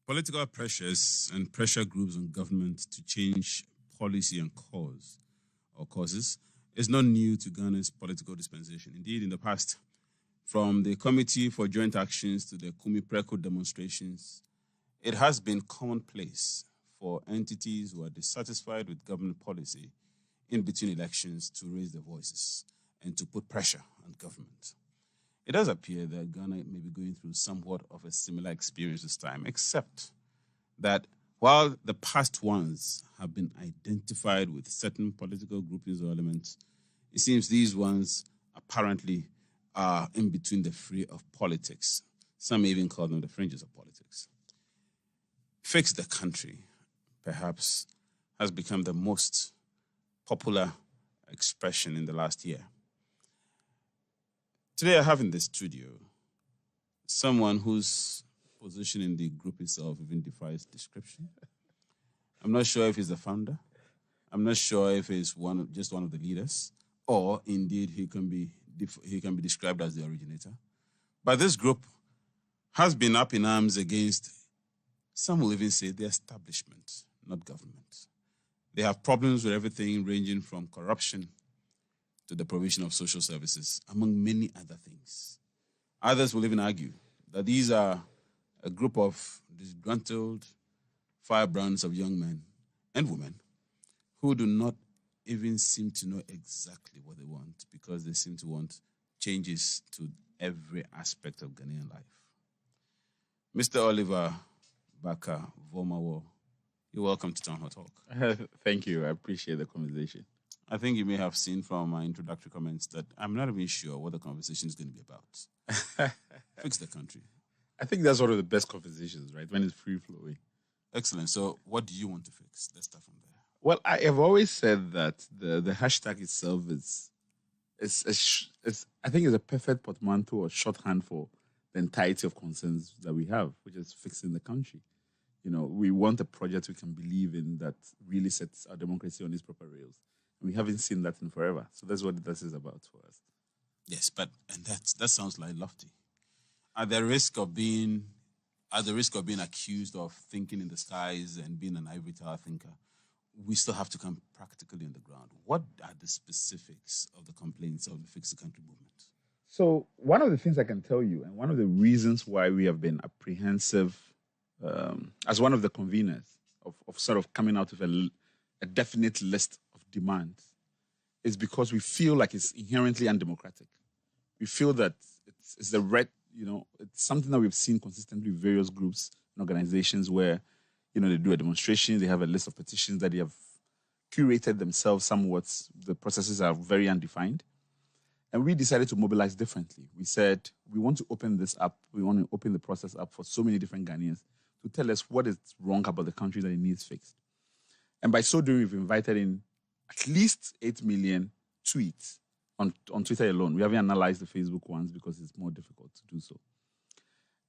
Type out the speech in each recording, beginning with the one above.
Political pressures and pressure groups on government to change policy and causes is not new to Ghana's political dispensation. Indeed, in the past, from the Committee for Joint Actions to the Kumi Preko demonstrations, it has been commonplace for entities who are dissatisfied with government policy in between elections to raise their voices and to put pressure on government. It does appear that Ghana may be going through somewhat of a similar experience this time, except that while the past ones have been identified with certain political groupings or elements, it seems these ones apparently are in between the fray of politics. Some even call them the fringes of politics. Fix the country, perhaps, has become the most popular expression in the last year. Today I have in the studio someone whose position in the group itself even defies description. I'm not sure if he's the founder. I'm not sure if he's just one of the leaders, or indeed he can be described as the originator. But this group has been up in arms against, some will even say, the establishment, not government. They have problems with everything ranging from corruption to the provision of social services, among many other things. Others will even argue that these are a group of disgruntled firebrands of young men and women who do not even seem to know exactly what they want, because they seem to want changes to every aspect of Ghanaian life. Mr. Oliver Barker-Vormawor, you're welcome to Town Hall Talk. Thank you. I appreciate the conversation. I think you may have seen from my introductory comments that I'm not even sure what the conversation is going to be about. Fix the country. I think that's one of the best conversations, right? When it's free-flowing. Excellent. So what do you want to fix? Let's start from there. Well, I have always said that the hashtag itself is I think it's a perfect portmanteau or shorthand for the entirety of concerns that we have, which is fixing the country. You know, we want a project we can believe in that really sets our democracy on its proper rails. We haven't seen that in forever. So that's what this is about for us. Yes, but that sounds like lofty. At the risk of being accused of thinking in the skies and being an ivory tower thinker, we still have to come practically on the ground. What are the specifics of the complaints of the Fix the Country movement? So one of the things I can tell you, and one of the reasons why we have been apprehensive as one of the conveners of sort of coming out with a definite list of demands, is because we feel like it's inherently undemocratic. We feel that it's the right, it's something that we've seen consistently with various groups and organizations where, they do a demonstration, they have a list of petitions that they have curated themselves somewhat. The processes are very undefined. And we decided to mobilize differently. We said, we want to open this up. We want to open the process up for so many different Ghanaians to tell us what is wrong about the country that it needs fixed. And by so doing, we've invited in at least 8 million tweets on Twitter alone. We haven't analyzed the Facebook ones because it's more difficult to do so.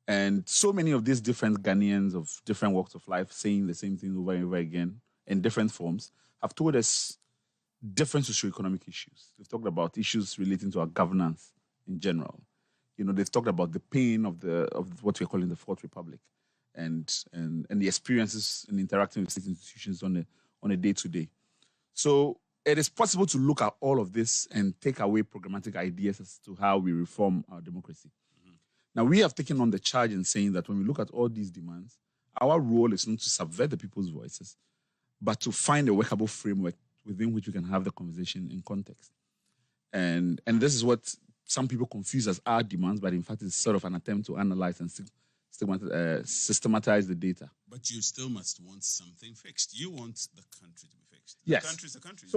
And so many of these different Ghanaians of different walks of life saying the same thing over and over again in different forms have told us different socioeconomic issues. They've talked about issues relating to our governance in general. They've talked about the pain of what we're calling the Fourth Republic and the experiences in interacting with state institutions on a day-to-day. So it is possible to look at all of this and take away programmatic ideas as to how we reform our democracy. Mm-hmm. Now, we have taken on the charge in saying that when we look at all these demands, our role is not to subvert the people's voices, but to find a workable framework within which we can have the conversation in context. And this is what some people confuse as our demands, but in fact it's sort of an attempt to analyze and systematize the data. But you still must want something fixed. You want the country to be fixed. Yes. The country is a country.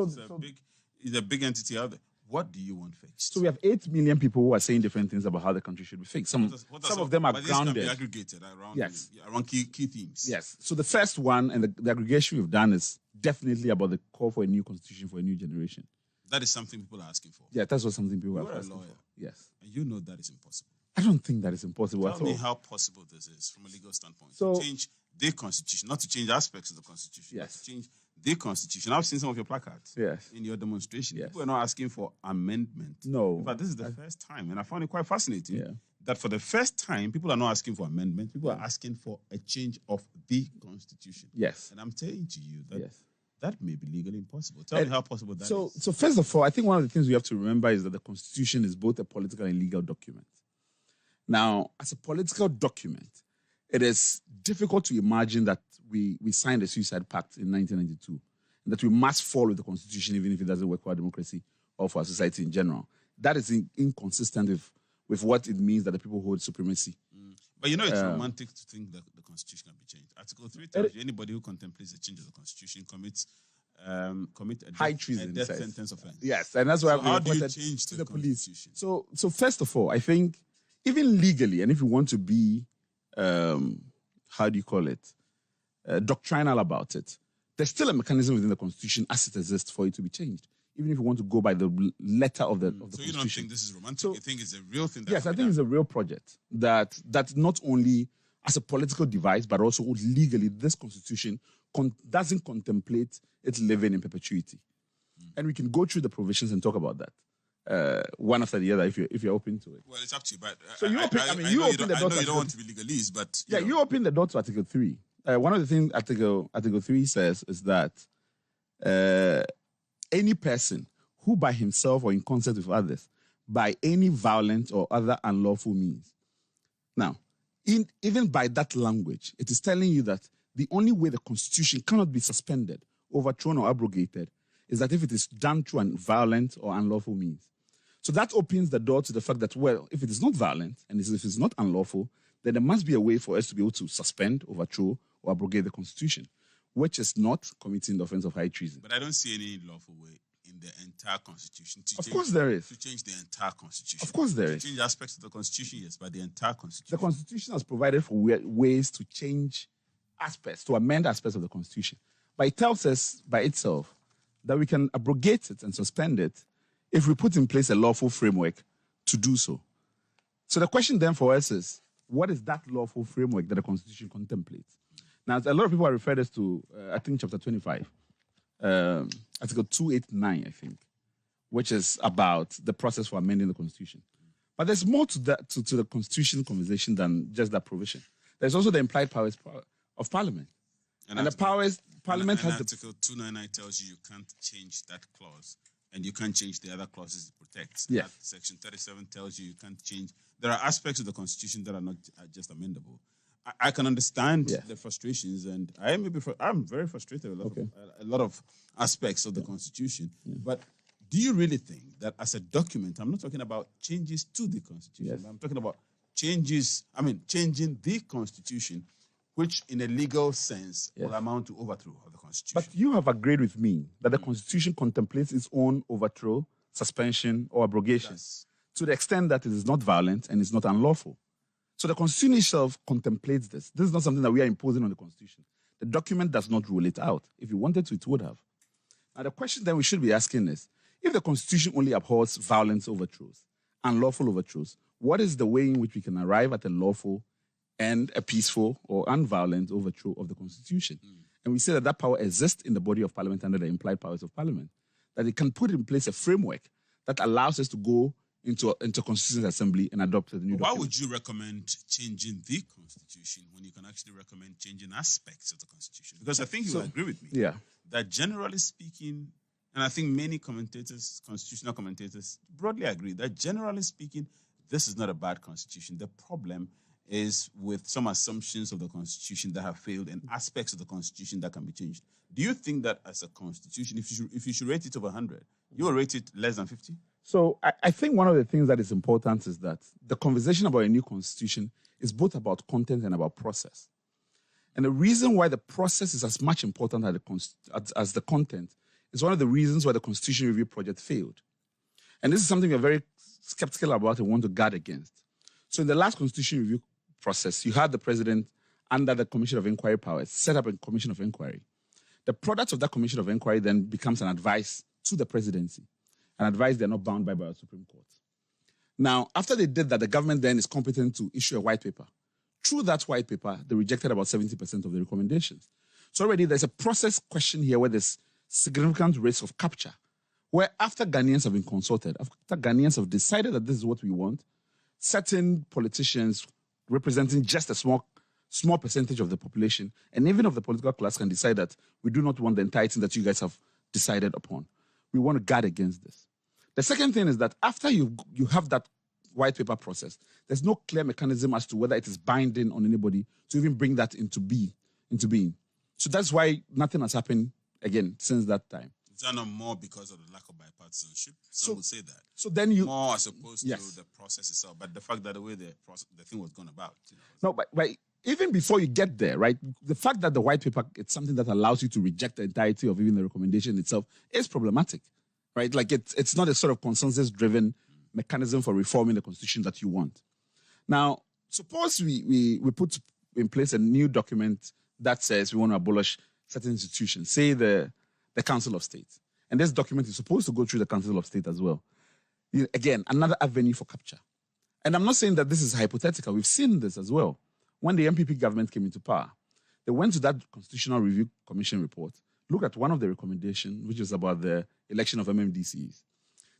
It's a big entity out there. What do you want fixed? So we have 8 million people who are saying different things about how the country should be fixed. Some of them are grounded. These can be aggregated around key themes. Yes. So the first one, and the aggregation we've done, is definitely about the call for a new constitution for a new generation. That is something people are asking for. Yeah, that's what something people are asking for. You're a lawyer. Yes. And you know that is impossible. I don't think that is impossible at all. Tell me how possible this is from a legal standpoint. To change the constitution, not to change aspects of the constitution. Yes. To change the constitution. I've seen some of your placards. Yes. In your demonstration. Yes. People are not asking for amendment. No. In fact, this is the first time, and I found it quite fascinating. Yeah. that for the first time, people are not asking for amendment. People are asking for a change of the Constitution. Yes. And I'm saying to you that Yes. that may be legally impossible. Tell me how possible that is. So first of all, I think one of the things we have to remember is that the Constitution is both a political and legal document. Now, as a political document, it is difficult to imagine that we signed a suicide pact in 1992 and that we must follow the Constitution even if it doesn't work for our democracy or for our society in general. That is inconsistent with what it means that the people hold supremacy. But you know, it's romantic to think that the Constitution can be changed. Article 3 tells you anybody who contemplates the change of the Constitution commit a high treason, death sentence offense. Yes, and that's why how do you change to the police. Constitution? So first of all, I think even legally, and if you want to be, how do you call it, doctrinal about it, there's still a mechanism within the Constitution as it exists for it to be changed. Even if you want to go by the letter of the Constitution. So you don't think this is romantic? You think it's a real thing? Yes, I think it's a real project that not only as a political device, but also legally, this Constitution doesn't contemplate its living in perpetuity. And we can go through the provisions and talk about that one after the other if you're open to it. Well, it's up to you. But so you open, I mean, you open the door. I know you don't want to be legalese, but you open the door to Article 3. One of the things Article 3 says is that any person who by himself or in concert with others, by any violent or other unlawful means. Now, even by that language, it is telling you that the only way the Constitution cannot be suspended, overthrown, or abrogated is that if it is done through a violent or unlawful means. So that opens the door to the fact that, well, if it is not violent and if it's not unlawful, then there must be a way for us to be able to suspend, overthrow, or abrogate the Constitution, which is not committing the offense of high treason. But I don't see any lawful way in the entire Constitution to Of course there is. To change the entire Constitution. Of course there is. To change aspects of the Constitution, yes, but the entire Constitution. The Constitution has provided for ways to change aspects, to amend aspects of the Constitution. But it tells us by itself that we can abrogate it and suspend it if we put in place a lawful framework to do so. So the question then for us is, what is that lawful framework that the Constitution contemplates? Now, a lot of people have referred us to, I think, Chapter 25, Article 289, I think, which is about the process for amending the Constitution. But there's more to that to the Constitution conversation than just that provision. There's also the implied powers of Parliament. And the powers, Parliament has... Article 299 tells you can't change that clause, and you can't change the other clauses it protects. Yes. Section 37 tells you can't change... There are aspects of the Constitution that are not just amendable. I can understand the frustrations, and I'm very frustrated with a lot of aspects of the Constitution. But do you really think that as a document, I'm not talking about changes to the Constitution, I'm talking about changing the Constitution, which in a legal sense will amount to overthrow of the Constitution. But you have agreed with me that the Constitution contemplates its own overthrow, suspension, or abrogation to the extent that it is not violent and it's not unlawful. So the Constitution itself contemplates this. This is not something that we are imposing on the Constitution. The document does not rule it out. If you wanted to, it would have. Now, the question that we should be asking is, if the Constitution only upholds violent overthrows, unlawful overthrows, what is the way in which we can arrive at a lawful and a peaceful or unviolent overthrow of the Constitution? And we say that power exists in the body of Parliament under the implied powers of Parliament, that it can put in place a framework that allows us to go into Constitutional Assembly and adopt the new document. Why would you recommend changing the Constitution when you can actually recommend changing aspects of the Constitution? Because I think you will agree with me that generally speaking, and I think many commentators, constitutional commentators, broadly agree that generally speaking, this is not a bad Constitution. The problem is with some assumptions of the Constitution that have failed and aspects of the Constitution that can be changed. Do you think that as a Constitution, if you should rate it over 100, you will rate it less than 50? So I think one of the things that is important is that the conversation about a new Constitution is both about content and about process. And the reason why the process is as much important as the content is one of the reasons why the Constitution Review Project failed. And this is something we're very skeptical about and want to guard against. So in the last Constitution Review process, you had the president under the Commission of Inquiry powers set up a Commission of Inquiry. The product of that Commission of Inquiry then becomes an advice to the presidency, an advice they're not bound by the Supreme Court. Now, after they did that, the government then is competent to issue a white paper. Through that white paper, they rejected about 70% of the recommendations. So already there's a process question here where there's significant risk of capture, where after Ghanaians have been consulted, after Ghanaians have decided that this is what we want, certain politicians representing just a small percentage of the population and even of the political class can decide that we do not want the entire thing that you guys have decided upon. We want to guard against this. The second thing is that after you have that white paper process, there's no clear mechanism as to whether it is binding on anybody to even bring that into being. So that's why nothing has happened again since that time. Is that not more because of the lack of bipartisanship? Some would say that. So then you more as opposed to the process itself, but the fact that the way the thing was gone about. No, but even before you get there, right? The fact that the white paper, it's something that allows you to reject the entirety of even the recommendation itself is problematic, right? Like it's not a sort of consensus-driven mechanism for reforming the constitution that you want. Now, suppose we put in place a new document that says we want to abolish certain institutions, say the Council of State. And this document is supposed to go through the Council of State as well. Again, another avenue for capture. And I'm not saying that this is hypothetical. We've seen this as well. When the MPP government came into power, they went to that Constitutional Review Commission report, looked at one of the recommendations, which is about the election of MMDCs.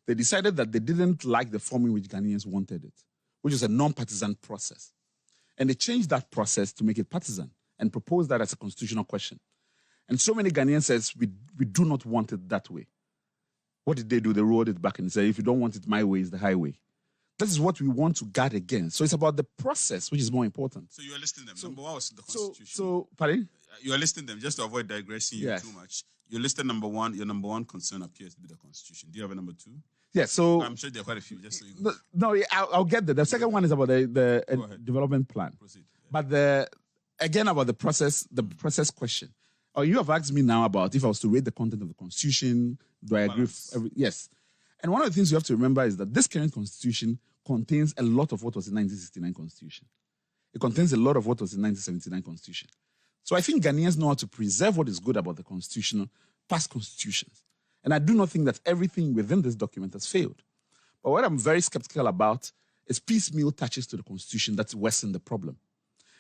They decided that they didn't like the form in which Ghanaians wanted it, which is a non-partisan process. And they changed that process to make it partisan and proposed that as a constitutional question. And so many Ghanaians says, we do not want it that way. What did they do? They rolled it back and said, if you don't want it my way, it's the highway. This is what we want to guard against. So it's about the process, which is more important. So you are listing them. Number one was the Constitution. Pardon? You are listing them just to avoid digressing too much. You listed number one. Your number one concern appears to be the Constitution. Do you have a number two? Yeah, so... I'm sure there are quite a few. Just so you I'll get there. The second one is about the development plan. Proceed. But again, about the process question. You have asked me now about if I was to rate the content of the Constitution, do I agree? Yes. And one of the things you have to remember is that this current Constitution contains a lot of what was in 1969 Constitution. It contains a lot of what was in 1979 Constitution. So I think Ghanaians know how to preserve what is good about the past constitutions. And I do not think that everything within this document has failed. But what I'm very skeptical about is piecemeal touches to the Constitution that worsen the problem.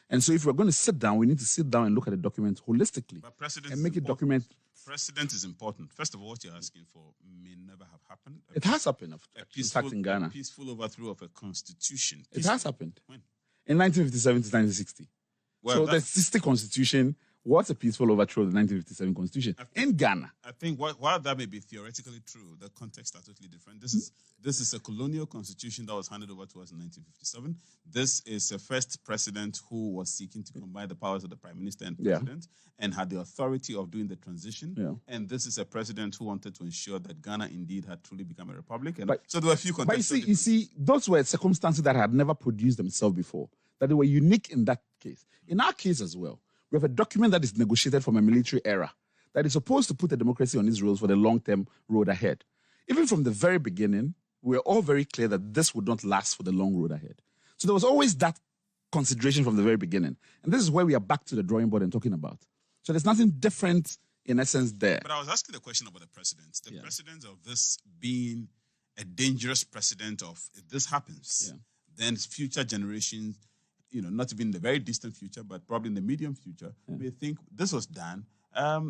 And so if we're going to sit down, we need to sit down and look at the document holistically and make it document. Precedent is important. First of all, what you're asking for may never have happened. It has happened, in fact, in Ghana. A peaceful overthrow of a constitution. It has happened. When? In 1957 to 1960. Well, so the 60 constitution was a peaceful overthrow of the 1957 constitution in Ghana. I think while that may be theoretically true, the context are totally different. This is a colonial constitution that was handed over to us in 1957. This is a first president who was seeking to combine the powers of the prime minister and president and had the authority of doing the transition. Yeah. And this is a president who wanted to ensure that Ghana indeed had truly become a republic. And so there were a few contexts. But you see, those were circumstances that had never produced themselves before, that they were unique in that case. In our case as well, we have a document that is negotiated from a military era that is supposed to put the democracy on its rails for the long-term road ahead. Even from the very beginning, we were all very clear that this would not last for the long road ahead. So there was always that consideration from the very beginning. And this is where we are back to the drawing board and talking about. So there's nothing different in essence there. But I was asking the question about the precedents. The precedents of this being a dangerous precedent of if this happens, then future generations, not even in the very distant future, but probably in the medium future, may think this was done. A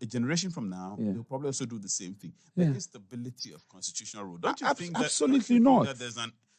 generation from now, they'll probably also do the same thing. The instability of constitutional rule. Don't you think that? Absolutely not. That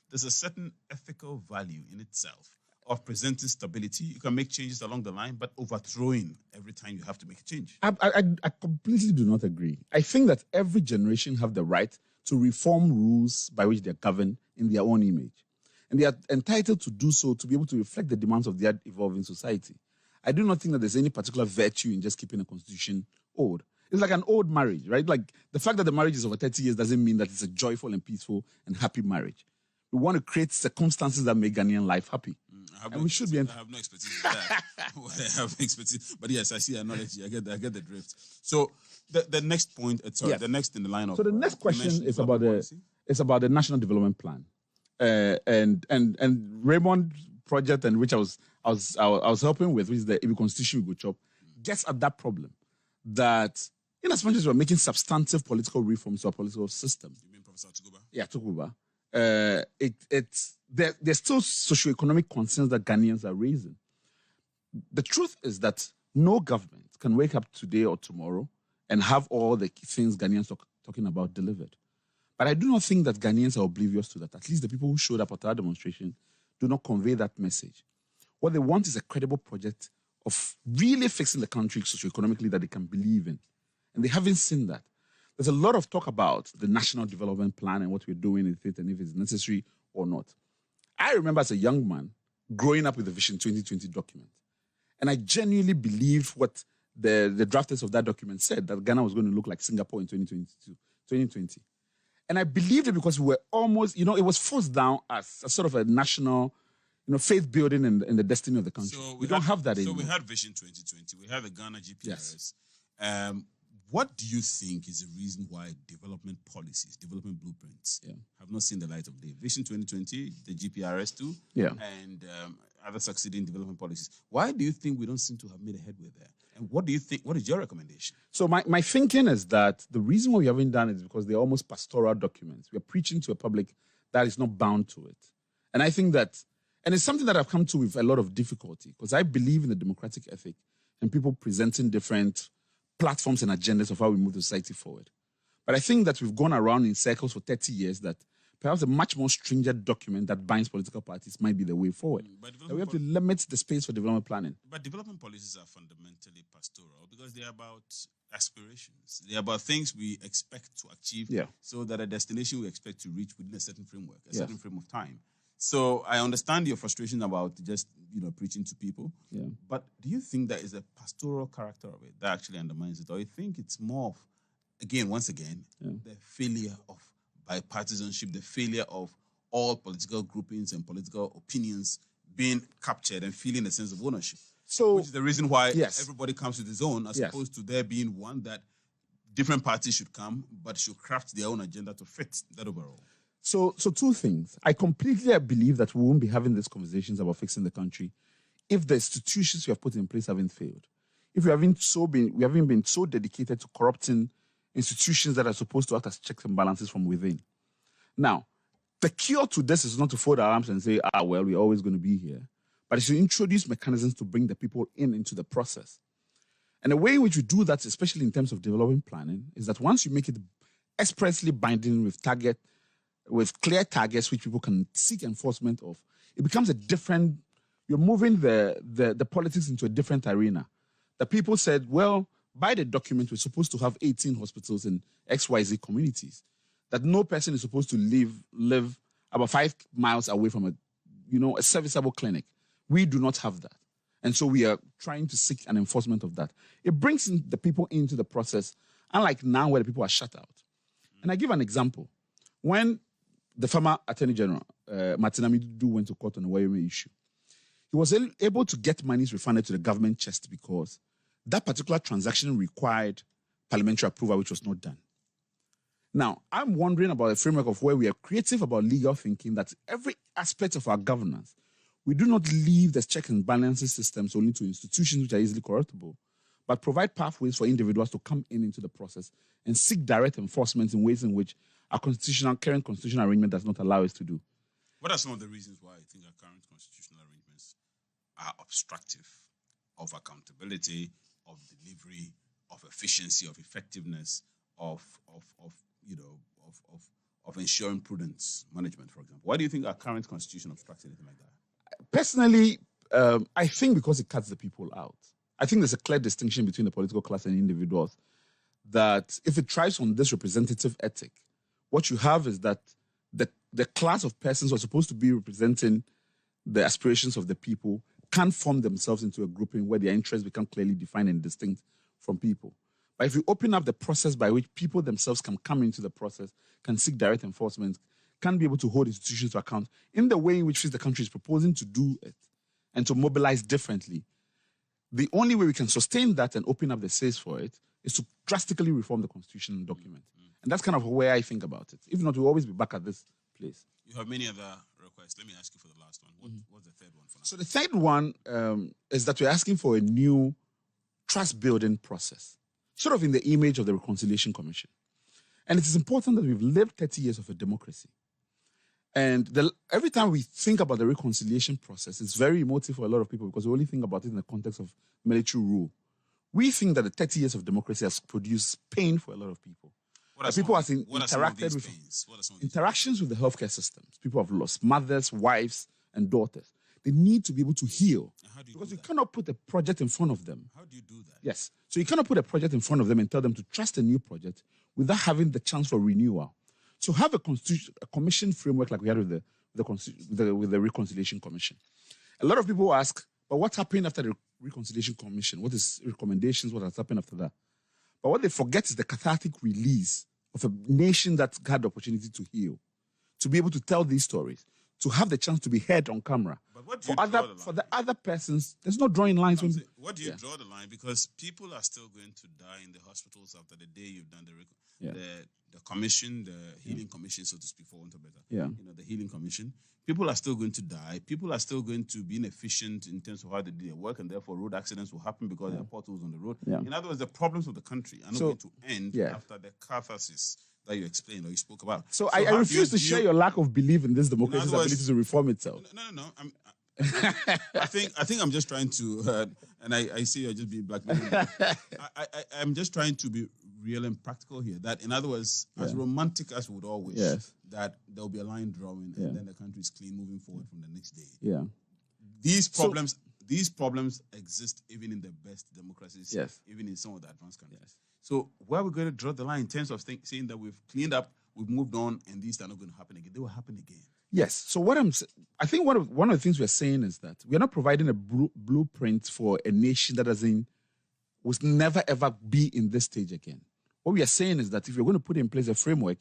there's a certain ethical value in itself of presenting stability. You can make changes along the line, but overthrowing every time you have to make a change. I completely do not agree. I think that every generation have the right to reform rules by which they're governed in their own image. And they are entitled to do so to be able to reflect the demands of their evolving society. I do not think that there's any particular virtue in just keeping a constitution old. It's like an old marriage, right? Like the fact that the marriage is over 30 years doesn't mean that it's a joyful and peaceful and happy marriage. We want to create circumstances that make Ghanaian life happy. I have no expertise in that. I have expertise. But yes, I see analogy. I get the drift. So the next point, the next in the line of... So the next question is about the National Development Plan. And Raymond project, and which I was helping with, which is the Ibi Constitution we go chop, gets at that problem that in as much as we're making substantive political reforms to our political system. You mean Professor Tukuba? Yeah, Tukuba. There's still socioeconomic concerns that Ghanaians are raising. The truth is that no government can wake up today or tomorrow and have all the things Ghanaians are talking about delivered. But I do not think that Ghanaians are oblivious to that. At least the people who showed up at our demonstration do not convey that message. What they want is a credible project of really fixing the country socioeconomically that they can believe in. And they haven't seen that. There's a lot of talk about the National Development Plan and what we're doing with it and if it's necessary or not. I remember as a young man growing up with the Vision 2020 document. And I genuinely believed what the drafters of that document said, that Ghana was going to look like Singapore in 2020. And I believed it because we were almost, it was forced down as a sort of a national, faith building in the destiny of the country. So we don't have that anymore. So we had Vision 2020. We had the Ghana GPRS. Yes. What do you think is the reason why development policies, development blueprints have not seen the light of day? Vision 2020, the GPRS too, and other succeeding development policies. Why do you think we don't seem to have made a headway there? And what do you think? What is your recommendation? So my thinking is that the reason why we haven't done it is because they're almost pastoral documents. We're preaching to a public that is not bound to it. And I think that, and it's something that I've come to with a lot of difficulty because I believe in the democratic ethic and people presenting different platforms and agendas of how we move the society forward. But I think that we've gone around in circles for 30 years that perhaps a much more stringent document that binds political parties might be the way forward. We have to limit the space for development planning. But development policies are fundamentally pastoral because they're about aspirations. They're about things we expect to achieve so that a destination we expect to reach within a certain framework, a certain frame of time. So I understand your frustration about just, preaching to people. Yeah. But do you think that is a pastoral character of it that actually undermines it? Or you think it's more of, once again, the failure of bipartisanship, the failure of all political groupings and political opinions being captured and feeling a sense of ownership? So, which is the reason why everybody comes to his own, as opposed to there being one that different parties should come, but should craft their own agenda to fit that overall. So two things. I completely believe that we won't be having these conversations about fixing the country if the institutions we have put in place haven't failed. If we haven't been so dedicated to corrupting institutions that are supposed to act as checks and balances from within. Now, the cure to this is not to fold our arms and say, we're always going to be here, but it's to introduce mechanisms to bring the people into the process. And the way in which we do that, especially in terms of development planning, is that once you make it expressly binding with clear targets which people can seek enforcement of, it becomes you're moving the politics into a different arena. The people said, well, by the document, we're supposed to have 18 hospitals in XYZ communities, that no person is supposed to live about 5 miles away from a serviceable clinic. We do not have that. And so we are trying to seek an enforcement of that. It brings the people into the process, unlike now where the people are shut out. And I give an example. When the former Attorney General, Martin Amidu, went to court on the Wayome issue, he was able to get monies refunded to the government chest because that particular transaction required parliamentary approval, which was not done. Now, I'm wondering about a framework of where we are creative about legal thinking, that every aspect of our governance, we do not leave the check and balances systems only to institutions which are easily corruptible, but provide pathways for individuals to come into the process and seek direct enforcement in ways in which our current constitutional arrangement does not allow us to do. What are some of the reasons why I think our current constitutional arrangements are obstructive of accountability, of delivery, of efficiency, of effectiveness, of ensuring prudence management, for example? Why do you think our current constitution obstructs anything like that? Personally, I think because it cuts the people out. I think there's a clear distinction between the political class and individuals, that if it thrives on this representative ethic, what you have is that the class of persons who are supposed to be representing the aspirations of the people can't form themselves into a grouping where their interests become clearly defined and distinct from people. But if you open up the process by which people themselves can come into the process, can seek direct enforcement, can be able to hold institutions to account in the way in which the country is proposing to do it and to mobilize differently, the only way we can sustain that and open up the space for it is to drastically reform the constitutional document. And that's kind of where I think about it. If not, we'll always be back at this place. You have many other requests. Let me ask you for the last one. What's the third one for now? So the third one is that we're asking for a new trust-building process, sort of in the image of the Reconciliation Commission. And it is important that we've lived 30 years of a democracy. And every time we think about the reconciliation process, it's very emotive for a lot of people because we only think about it in the context of military rule. We think that the 30 years of democracy has produced pain for a lot of people. People have interacted with pains? Interactions with the healthcare systems. People have lost mothers, wives, and daughters. They need to be able to heal. Because you cannot put a project in front of them. How do you do that? Yes. So you cannot put a project in front of them and tell them to trust a new project without having the chance for renewal. So have a commission framework like we had with the Reconciliation Commission. A lot of people ask, but what happened after the Reconciliation Commission? What is recommendations? What has happened after that? But what they forget is the cathartic release of a nation that had the opportunity to heal, to be able to tell these stories, to have the chance to be heard on camera. But what do you draw the line? For the other persons, there's no drawing lines. What do you draw the line? Because people are still going to die in the hospitals after the day you've done the commission, the healing commission, so to speak, for want of better. Yeah. The healing commission. People are still going to die. People are still going to be inefficient in terms of how they do their work, and therefore road accidents will happen because there are potholes on the road. Yeah. In other words, the problems of the country are not going to end after the catharsis that you explained or you spoke about. So I refuse to share your lack of belief in this democracy's ability to reform itself. No. I think I'm just trying to, and I see you're just being blackmailed. I'm just trying to be real and practical here. That, in other words, as romantic as we would all wish, that there'll be a line drawing and then the country is clean moving forward from the next day. Yeah. These problems exist even in the best democracies, even in some of the advanced countries. Yes. So where are we going to draw the line in terms of saying that we've cleaned up, we've moved on, and these are not going to happen again? They will happen again. Yes. So I think one of the things we're saying is that we're not providing a blueprint for a nation that will never ever be in this stage again. What we are saying is that if you're going to put in place a framework,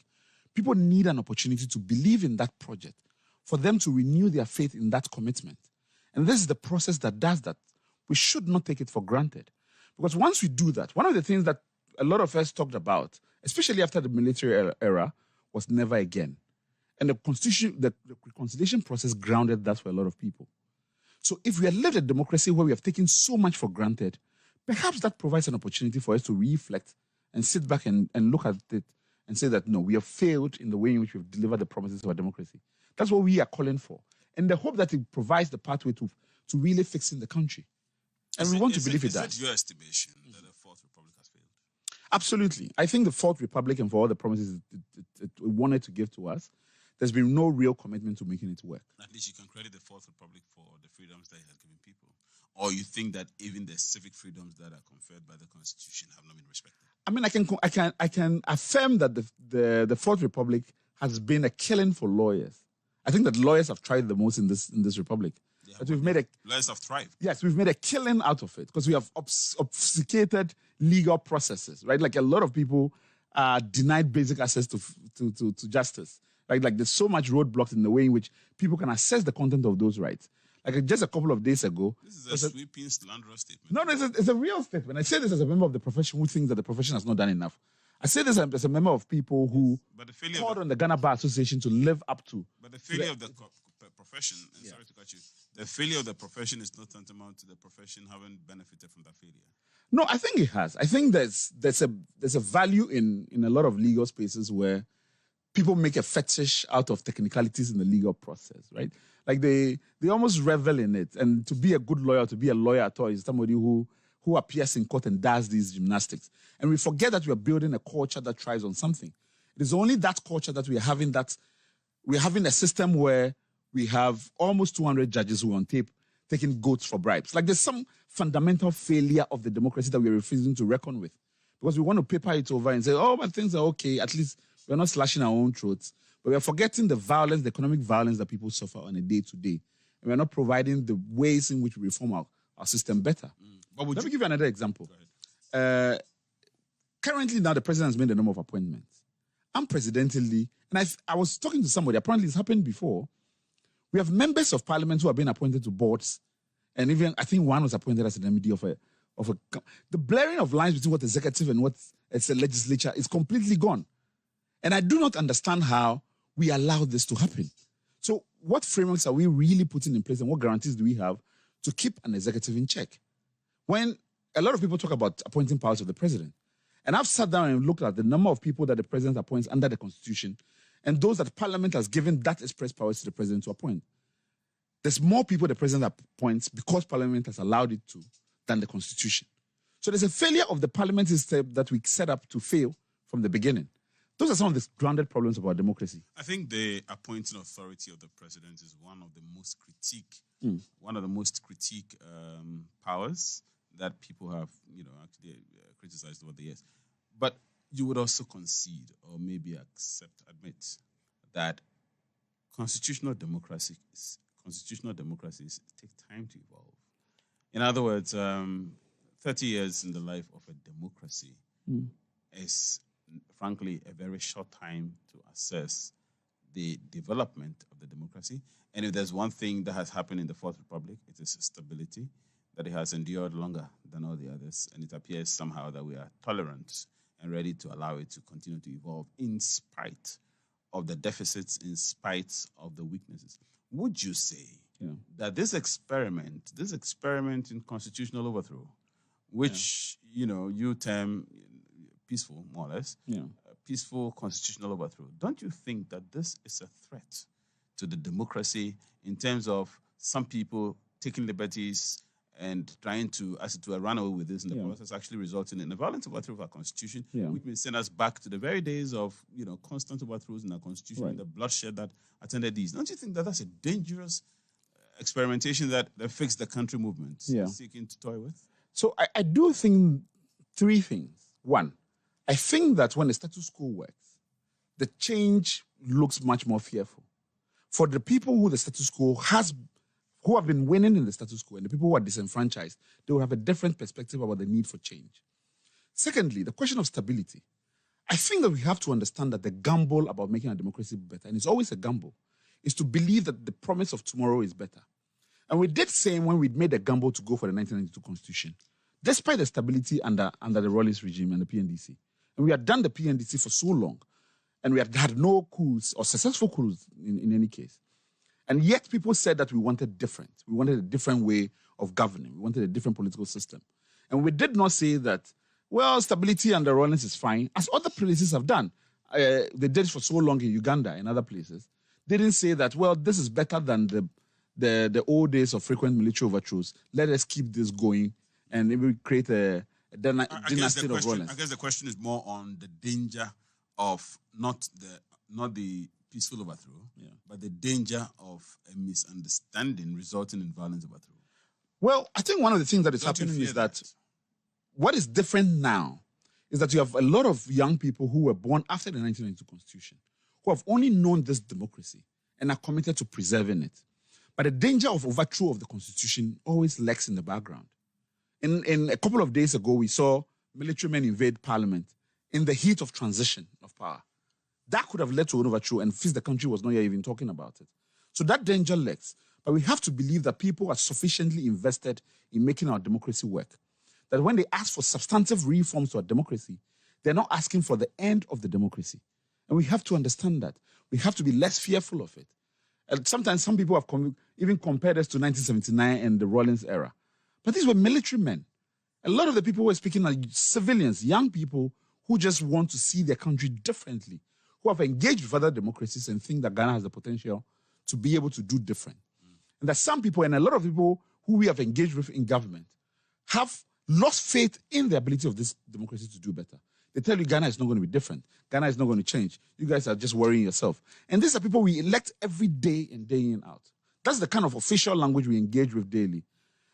people need an opportunity to believe in that project, for them to renew their faith in that commitment. And this is the process that does that. We should not take it for granted. Because once we do that, one of the things that a lot of us talked about, especially after the military era, was never again. And the reconciliation process grounded that for a lot of people. So if we had lived a democracy where we have taken so much for granted, perhaps that provides an opportunity for us to reflect and sit back and look at it and say that, no, we have failed in the way in which we've delivered the promises of our democracy. That's what we are calling for. And the hope that it provides the pathway to really fixing the country. And we want to believe it does. Is it your estimation that the Fourth Republic has failed? Absolutely. I think the Fourth Republic, and for all the promises it wanted to give to us, there's been no real commitment to making it work. At least you can credit the Fourth Republic for the freedoms that it has given people. Or you think that even the civic freedoms that are conferred by the Constitution have not been respected? I mean, I can affirm that the Fourth Republic has been a killing for lawyers. I think that lawyers have tried the most in this republic. That we've made lawyers have thrived. Yes, we've made a killing out of it because we have obfuscated legal processes, right? Like a lot of people are denied basic access to justice, right? Like there's so much roadblocks in the way in which people can access the content of those rights. Like just a couple of days ago. This is a sweeping slanderous statement. No, it's a real statement. I say this as a member of the profession who thinks that the profession has not done enough. I say this as a member of people who called on the Ghana Bar Association to live up to. But the failure of the profession, and sorry to cut you, the failure of the profession is not tantamount to the profession having benefited from that failure. No, I think it has. I think there's a value in a lot of legal spaces where people make a fetish out of technicalities in the legal process, right? Like they almost revel in it. And to be a good lawyer, to be a lawyer at all, is somebody who appears in court and does these gymnastics. And we forget that we are building a culture that thrives on something. It is only that culture that we are having, that we're having a system where we have almost 200 judges who are on tape taking goats for bribes. Like there's some fundamental failure of the democracy that we're refusing to reckon with. Because we want to paper it over and say, oh, but things are okay. At least we're not slashing our own throats. But we're forgetting the violence, the economic violence that people suffer on a day-to-day. And we're not providing the ways in which we reform our system better. Let me give you another example. Currently now, the president has made a number of appointments. Unprecedentedly, and I was talking to somebody, apparently it's happened before. We have members of parliament who have been appointed to boards, and even I think one was appointed as an MD of a. The blurring of lines between what executive and what it's a legislature is completely gone, and I do not understand how we allow this to happen. So, what frameworks are we really putting in place, and what guarantees do we have to keep an executive in check? When a lot of people talk about appointing powers of the president, and I've sat down and looked at the number of people that the president appoints under the Constitution, and those that Parliament has given that express powers to the president to appoint. There's more people the president appoints because Parliament has allowed it to than the Constitution. So there's a failure of the Parliament system that we set up to fail from the beginning. Those are some of the grounded problems about democracy. I think the appointing authority of the president is one of the most critique powers that people have, actually criticized over the years. But you would also concede, or maybe admit, that constitutional democracies take time to evolve. In other words, 30 years in the life of a democracy is, frankly, a very short time to assess the development of the democracy. And if there's one thing that has happened in the Fourth Republic, it is stability, that it has endured longer than all the others. And it appears somehow that we are tolerant and ready to allow it to continue to evolve in spite of the deficits, in spite of the weaknesses. Would you say that this experiment in constitutional overthrow, which you term peaceful, more or less, peaceful constitutional overthrow, don't you think that this is a threat to the democracy in terms of some people taking liberties and trying to run away with this in the process, actually resulting in a violent overthrow of our constitution, which may send us back to the very days of constant overthrows in our constitution and the bloodshed that attended these? Don't you think that that's a dangerous experimentation that the Fix the Country movement is seeking to toy with? So I do think three things. One, I think that when the status quo works, the change looks much more fearful. For the people who the status quo who have been winning in the status quo and the people who are disenfranchised, they will have a different perspective about the need for change. Secondly, the question of stability. I think that we have to understand that the gamble about making our democracy better, and it's always a gamble, is to believe that the promise of tomorrow is better. And we did same when we made a gamble to go for the 1992 Constitution, despite the stability under the Rawlings regime and the PNDC. And we had done the PNDC for so long, and we had no coups or successful coups in any case. And yet people said that we wanted different. We wanted a different way of governing. We wanted a different political system. And we did not say that, well, stability under Rawlings is fine, as other places have done. They did it for so long in Uganda and other places. They didn't say that, well, this is better than the old days of frequent military overthrows. Let us keep this going and maybe create a dynasty of Rawlings. I guess the question is more on the danger of not the peaceful overthrow, but the danger of a misunderstanding resulting in violent overthrow. Well, I think one of the things that is happening is that what is different now is that you have a lot of young people who were born after the 1992 Constitution who have only known this democracy and are committed to preserving it. But the danger of overthrow of the Constitution always lurks in the background. In a couple of days ago, we saw military men invade Parliament in the heat of transition of power. That could have led to an overthrow, and Fix the Country was not yet even talking about it. So that danger lurks. But we have to believe that people are sufficiently invested in making our democracy work, that when they ask for substantive reforms to our democracy, they're not asking for the end of the democracy. And we have to understand that. We have to be less fearful of it. And sometimes some people have even compared us to 1979 and the Rawlings era. But these were military men. A lot of the people who were speaking are civilians, young people who just want to see their country differently, who have engaged with other democracies and think that Ghana has the potential to be able to do different. And that some people, and a lot of people who we have engaged with in government, have lost faith in the ability of this democracy to do better. They tell you Ghana is not going to be different. Ghana is not going to change. You guys are just worrying yourself. And these are people we elect every day and day in out. That's the kind of official language we engage with daily.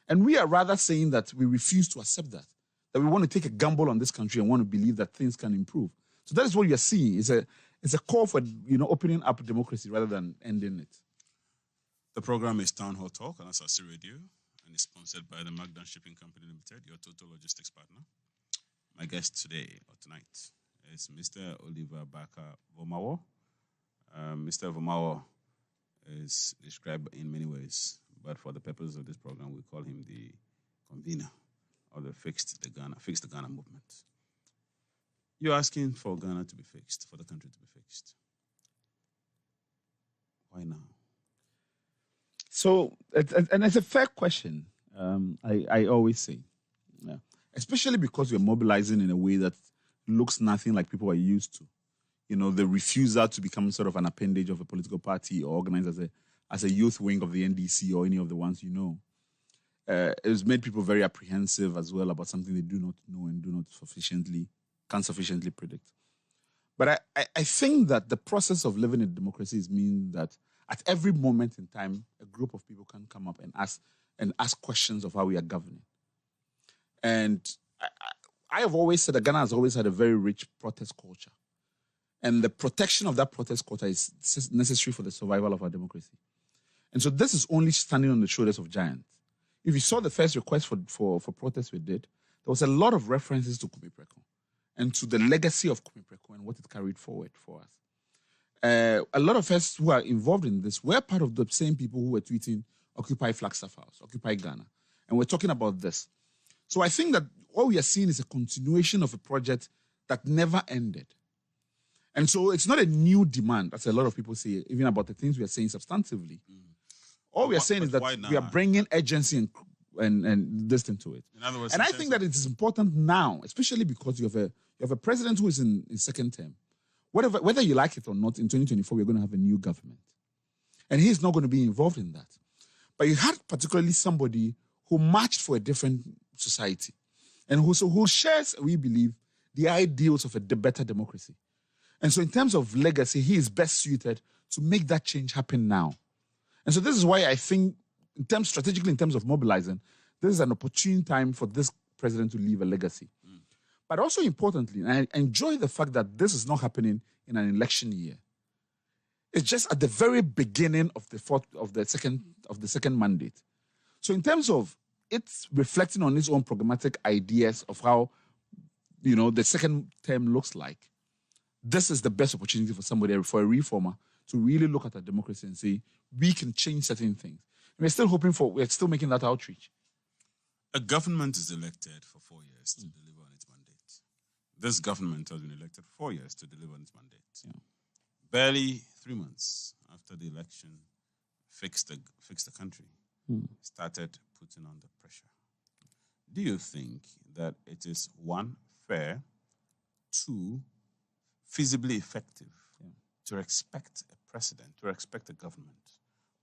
And we are rather saying that we refuse to accept that we want to take a gamble on this country and want to believe that things can improve. So that is what you're seeing. It's a call for opening up democracy rather than ending it. The program is Town Hall Talk on Asasi Radio and is sponsored by the Magdan Shipping Company Limited, your total logistics partner. My guest today or tonight is Mr. Oliver Barker-Vormawor. Mr. Vormawor is described in many ways, but for the purpose of this program, we call him the convener of the Fix the Ghana movement. You're asking for Ghana to be fixed, for the country to be fixed. Why now? So, and it's a fair question, I always say. Yeah. Especially because we're mobilizing in a way that looks nothing like people are used to. The refusal to become sort of an appendage of a political party or organized as a youth wing of the NDC or any of the ones it has made people very apprehensive as well about something they do not know and can't sufficiently predict. But I think that the process of living in democracy means that at every moment in time, a group of people can come up and ask questions of how we are governing. And I have always said that Ghana has always had a very rich protest culture. And the protection of that protest culture is necessary for the survival of our democracy. And so this is only standing on the shoulders of giants. If you saw the first request for protest we did, there was a lot of references to Kumi Preko and to the legacy of Kumi Preko and what it carried forward for us. A lot of us who are involved in this were part of the same people who were tweeting Occupy Flagstaff House, Occupy Ghana. And we're talking about this. So I think that what we are seeing is a continuation of a project that never ended. And so it's not a new demand, as a lot of people say, even about the things we are saying substantively. All we are saying is that we are bringing urgency and this into it. In other words, and I think that it is important now, especially because you have a president who is in his second term. Whether you like it or not, in 2024, we're going to have a new government. And he's not going to be involved in that. But you had particularly somebody who marched for a different society and who shares, we believe, the ideals of a better democracy. And so in terms of legacy, he is best suited to make that change happen now. And so this is why I think, strategically, in terms of mobilizing, this is an opportune time for this president to leave a legacy. But also importantly, and I enjoy the fact that this is not happening in an election year. It's just at the very beginning of the second mandate. So in terms of it's reflecting on its own programmatic ideas of how, the second term looks like, this is the best opportunity for a reformer to really look at our democracy and say, we can change certain things. And we're still making that outreach. A government is elected for 4 years to deliver on its mandate. This government has been elected for 4 years to deliver on its mandate. Yeah. Barely 3 months after the election fixed the country, started putting on the pressure. Do you think that it is, one, fair, two, feasibly effective to expect a president, to expect a government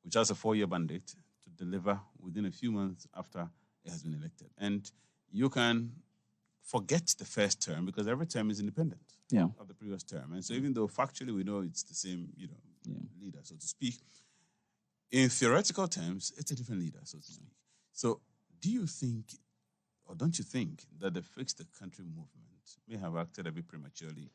which has a 4-year mandate to deliver within a few months after it has been elected? And you can forget the first term because every term is independent of the previous term. And so even though factually we know it's the same, leader, so to speak, in theoretical terms, it's a different leader, so to speak. So do you think, or don't you think, that the Fix the Country movement may have acted a bit prematurely,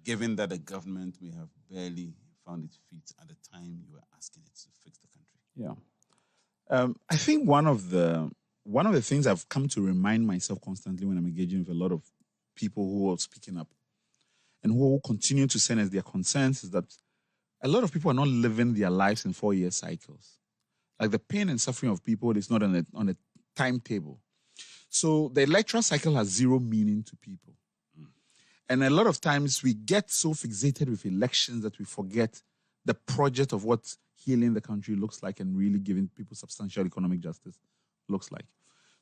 given that the government may have barely found its feet at the time you were asking it to fix the country? Yeah. I think one of the things I've come to remind myself constantly when I'm engaging with a lot of people who are speaking up and who continue to send us their concerns is that a lot of people are not living their lives in 4-year cycles. Like the pain and suffering of people is not on a timetable. So the electoral cycle has zero meaning to people. And a lot of times we get so fixated with elections that we forget the project of what healing the country looks like and really giving people substantial economic justice looks like.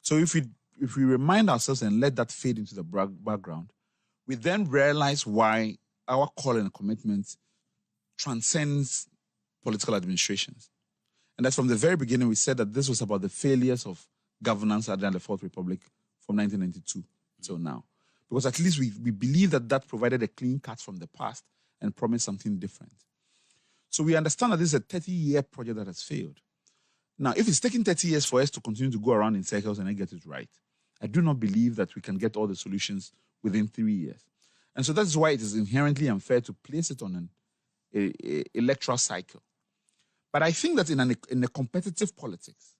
So if we remind ourselves and let that fade into the background, we then realize why our call and commitment transcends political administrations. And that's from the very beginning we said that this was about the failures of governance under the Fourth Republic from 1992 till now. Because at least we believe that provided a clean cut from the past and promised something different. So we understand that this is a 30-year project that has failed. Now, if it's taking 30 years for us to continue to go around in circles and not get it right, I do not believe that we can get all the solutions within 3 years. And so that's why it is inherently unfair to place it on an electoral cycle. But I think that in a competitive politics,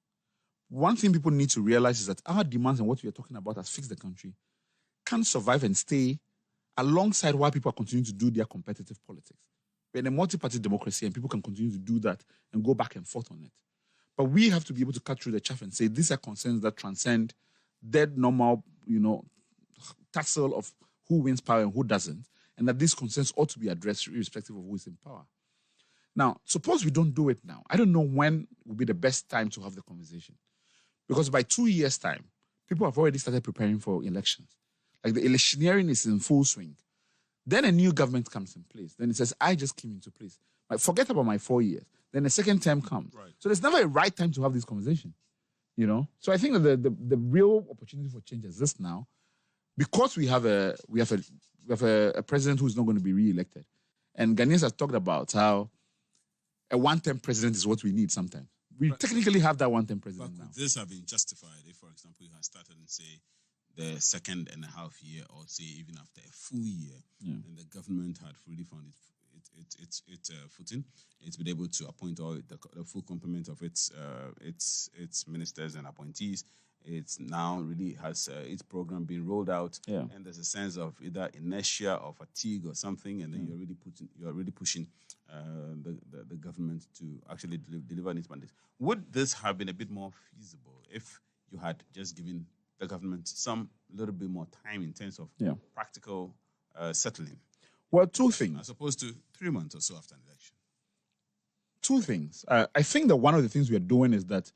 one thing people need to realize is that our demands and what we are talking about has fixed the country can survive and stay alongside while people are continuing to do their competitive politics. We're in a multi-party democracy and people can continue to do that and go back and forth on it. But we have to be able to cut through the chaff and say these are concerns that transcend that normal, tussle of who wins power and who doesn't, and that these concerns ought to be addressed irrespective of who is in power. Now, suppose we don't do it now. I don't know when will be the best time to have the conversation. Because by 2 years' time, people have already started preparing for elections. Like the electioneering is in full swing. Then a new government comes in place. Then it says, I just came into place. Forget about my 4 years. Then the second term comes. Right. So there's never a right time to have this conversation. So I think that the real opportunity for change exists now. because we have a president who is not going to be re-elected, and Ghanaians have talked about how a one-term president is what we need sometimes. We technically have that one-term president now. Could this have been justified if, for example, you had started in, say, the 2.5 year, or say even after a full year, and the government had fully found its footing? It's been able to appoint all the full complement of its ministers and appointees. It's now really has its program being rolled out, and there's a sense of either inertia or fatigue or something, and then you're really pushing the government to actually deliver its mandates. Would this have been a bit more feasible if you had just given the government some little bit more time in terms of practical settling? Well, two things. As opposed to 3 months or so after an election. Two things. I think that one of the things we are doing is that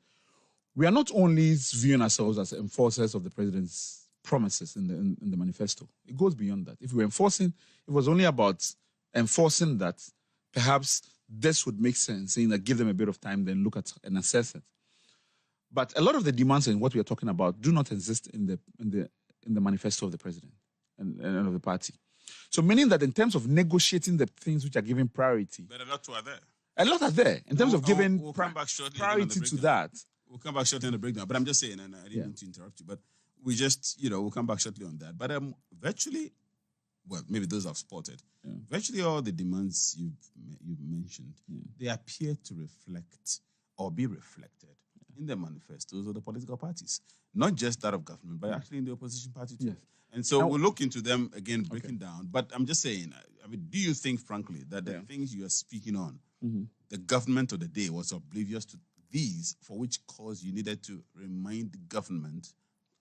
we are not only viewing ourselves as enforcers of the president's promises in the manifesto. It goes beyond that. If we were enforcing, it was only about enforcing that perhaps this would make sense, saying that give them a bit of time, then look at and assess it. But a lot of the demands and what we are talking about do not exist in the manifesto of the president and of the party. So meaning that in terms of negotiating the things which are given priority. But a lot are there. A lot are there in terms of giving priority to that. We'll come back shortly on the breakdown. But I'm just saying, and I didn't want to interrupt you, but we just, we'll come back shortly on that. But virtually, well, maybe those I've spotted, virtually all the demands you've mentioned, they appear to reflect or be reflected in the manifestos of the political parties. Not just that of government, but actually in the opposition party too. Yes. And so we'll look into them again, breaking down. But I'm just saying, I mean, do you think, frankly, that the things you are speaking on, the government of the day was oblivious to these, for which cause you needed to remind the government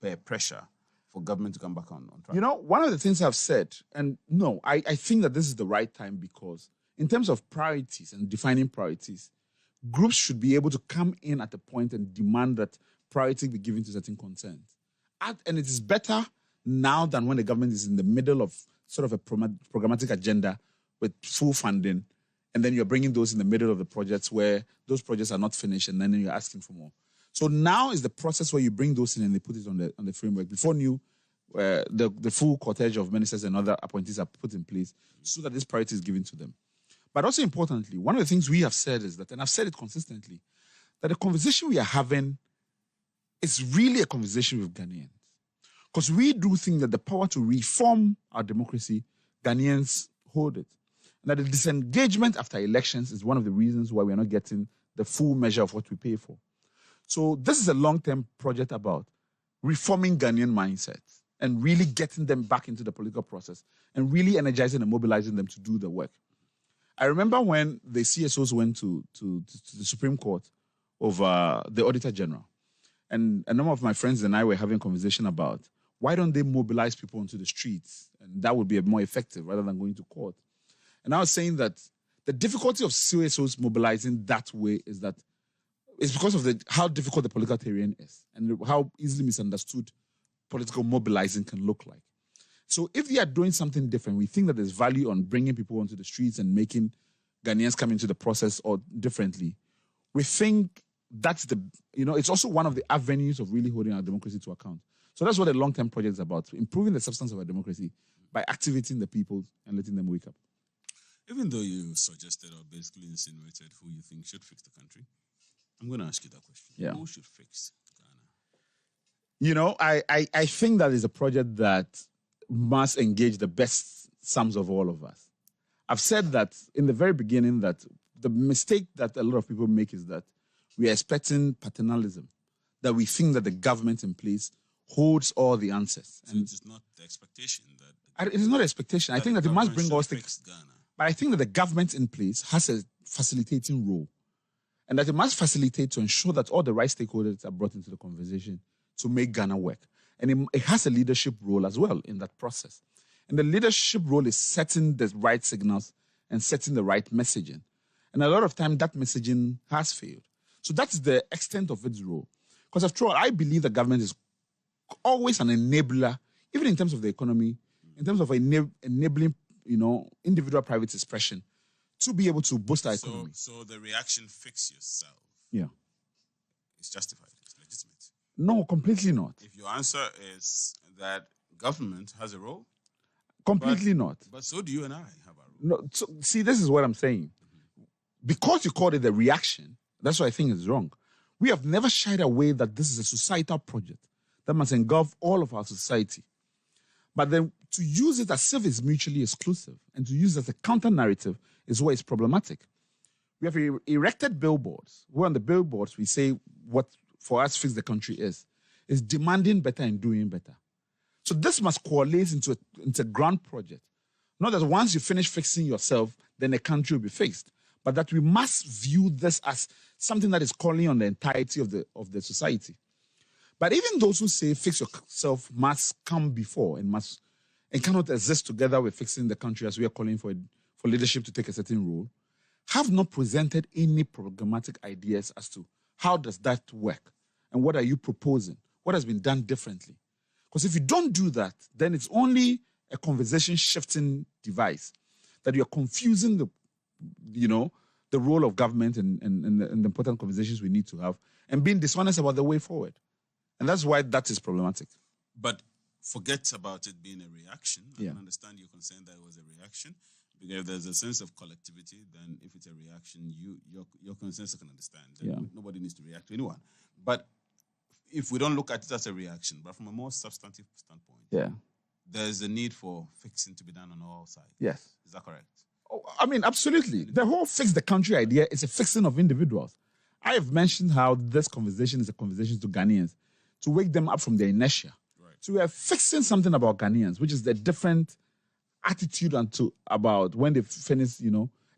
by pressure for government to come back on track? One of the things I've said, and no, I think that this is the right time, because in terms of priorities and defining priorities, groups should be able to come in at a point and demand that priority be given to certain concerns. And it is better now than when the government is in the middle of sort of a programmatic agenda with full funding, and then you're bringing those in the middle of the projects where those projects are not finished, and then you're asking for more. So now is the process where you bring those in and they put it on the framework. Before new, the full cortege of ministers and other appointees are put in place so that this priority is given to them. But also importantly, one of the things we have said is that, and I've said it consistently, that the conversation we are having is really a conversation with Ghanaians. Because we do think that the power to reform our democracy, Ghanaians hold it. And that the disengagement after elections is one of the reasons why we are not getting the full measure of what we pay for. So this is a long-term project about reforming Ghanaian mindsets and really getting them back into the political process and really energizing and mobilizing them to do the work. I remember when the CSOs went to the Supreme Court over the Auditor General, and a number of my friends and I were having a conversation about why don't they mobilize people onto the streets, and that would be more effective rather than going to court. And I was saying that the difficulty of CSOs mobilizing that way is that it's because of how difficult the political terrain is and how easily misunderstood political mobilizing can look like. So if they are doing something different, we think that there's value on bringing people onto the streets and making Ghanaians come into the process or differently. We think that's it's also one of the avenues of really holding our democracy to account. So that's what the long-term project is about, improving the substance of our democracy by activating the people and letting them wake up. Even though you suggested or basically insinuated who you think should fix the country, I'm going to ask you that question. Yeah. Who should fix Ghana? I think that is a project that must engage the best sums of all of us. I've said that in the very beginning that the mistake that a lot of people make is that we are expecting paternalism, that we think that the government in place holds all the answers. So and it is not the expectation that... It is not expectation. I think that it must bring us... But I think that the government in place has a facilitating role, and that it must facilitate to ensure that all the right stakeholders are brought into the conversation to make Ghana work. And it has a leadership role as well in that process. And the leadership role is setting the right signals and setting the right messaging. And a lot of time that messaging has failed. So that's the extent of its role. Because after all, I believe the government is always an enabler, even in terms of the economy, in terms of enabling, individual private expression to be able to boost our economy. So the reaction, fix yourself. Yeah. It's justified. It's legitimate. No, completely not. If your answer is that Government has a role, Completely not. but so do you and I have a role. No, so, see, this is what I'm saying. Because you called it a reaction, that's what I think is wrong. We have never shied away that this is a societal project that must engulf all of our society. But then to use it as if it's mutually exclusive and to use it as a counter narrative is where it's problematic. We have erected billboards. Where on the billboards we say what for us fix the country is demanding better and doing better. So this must coalesce into a grand project. Not that once you finish fixing yourself, then the country will be fixed, but that we must view this as something that is calling on the entirety of the society. But even those who say fix yourself must come before and cannot exist together with fixing the country, as we are calling for leadership to take a certain role, have not presented any programmatic ideas as to how does that work and what are you proposing? What has been done differently? Because if you don't do that, then it's only a conversation shifting device that you're confusing the role of government and the important conversations we need to have and being dishonest about the way forward. And that's why that is problematic. But forget about it being a reaction. I Yeah. can understand your concern that it was a reaction. Because if there's a sense of collectivity, then if it's a reaction, your concerns I can understand. Then Yeah. nobody needs to react to anyone. But if we don't look at it as a reaction, but from a more substantive standpoint, Yeah. there's a need for fixing to be done on all sides. Yes. Is that correct? Oh, I mean, absolutely. The whole fix the country idea is a fixing of individuals. I have mentioned how this conversation is a conversation to Ghanaians to wake them up from their inertia. Right. So we are fixing something about Ghanaians, which is the different attitude about when they finish,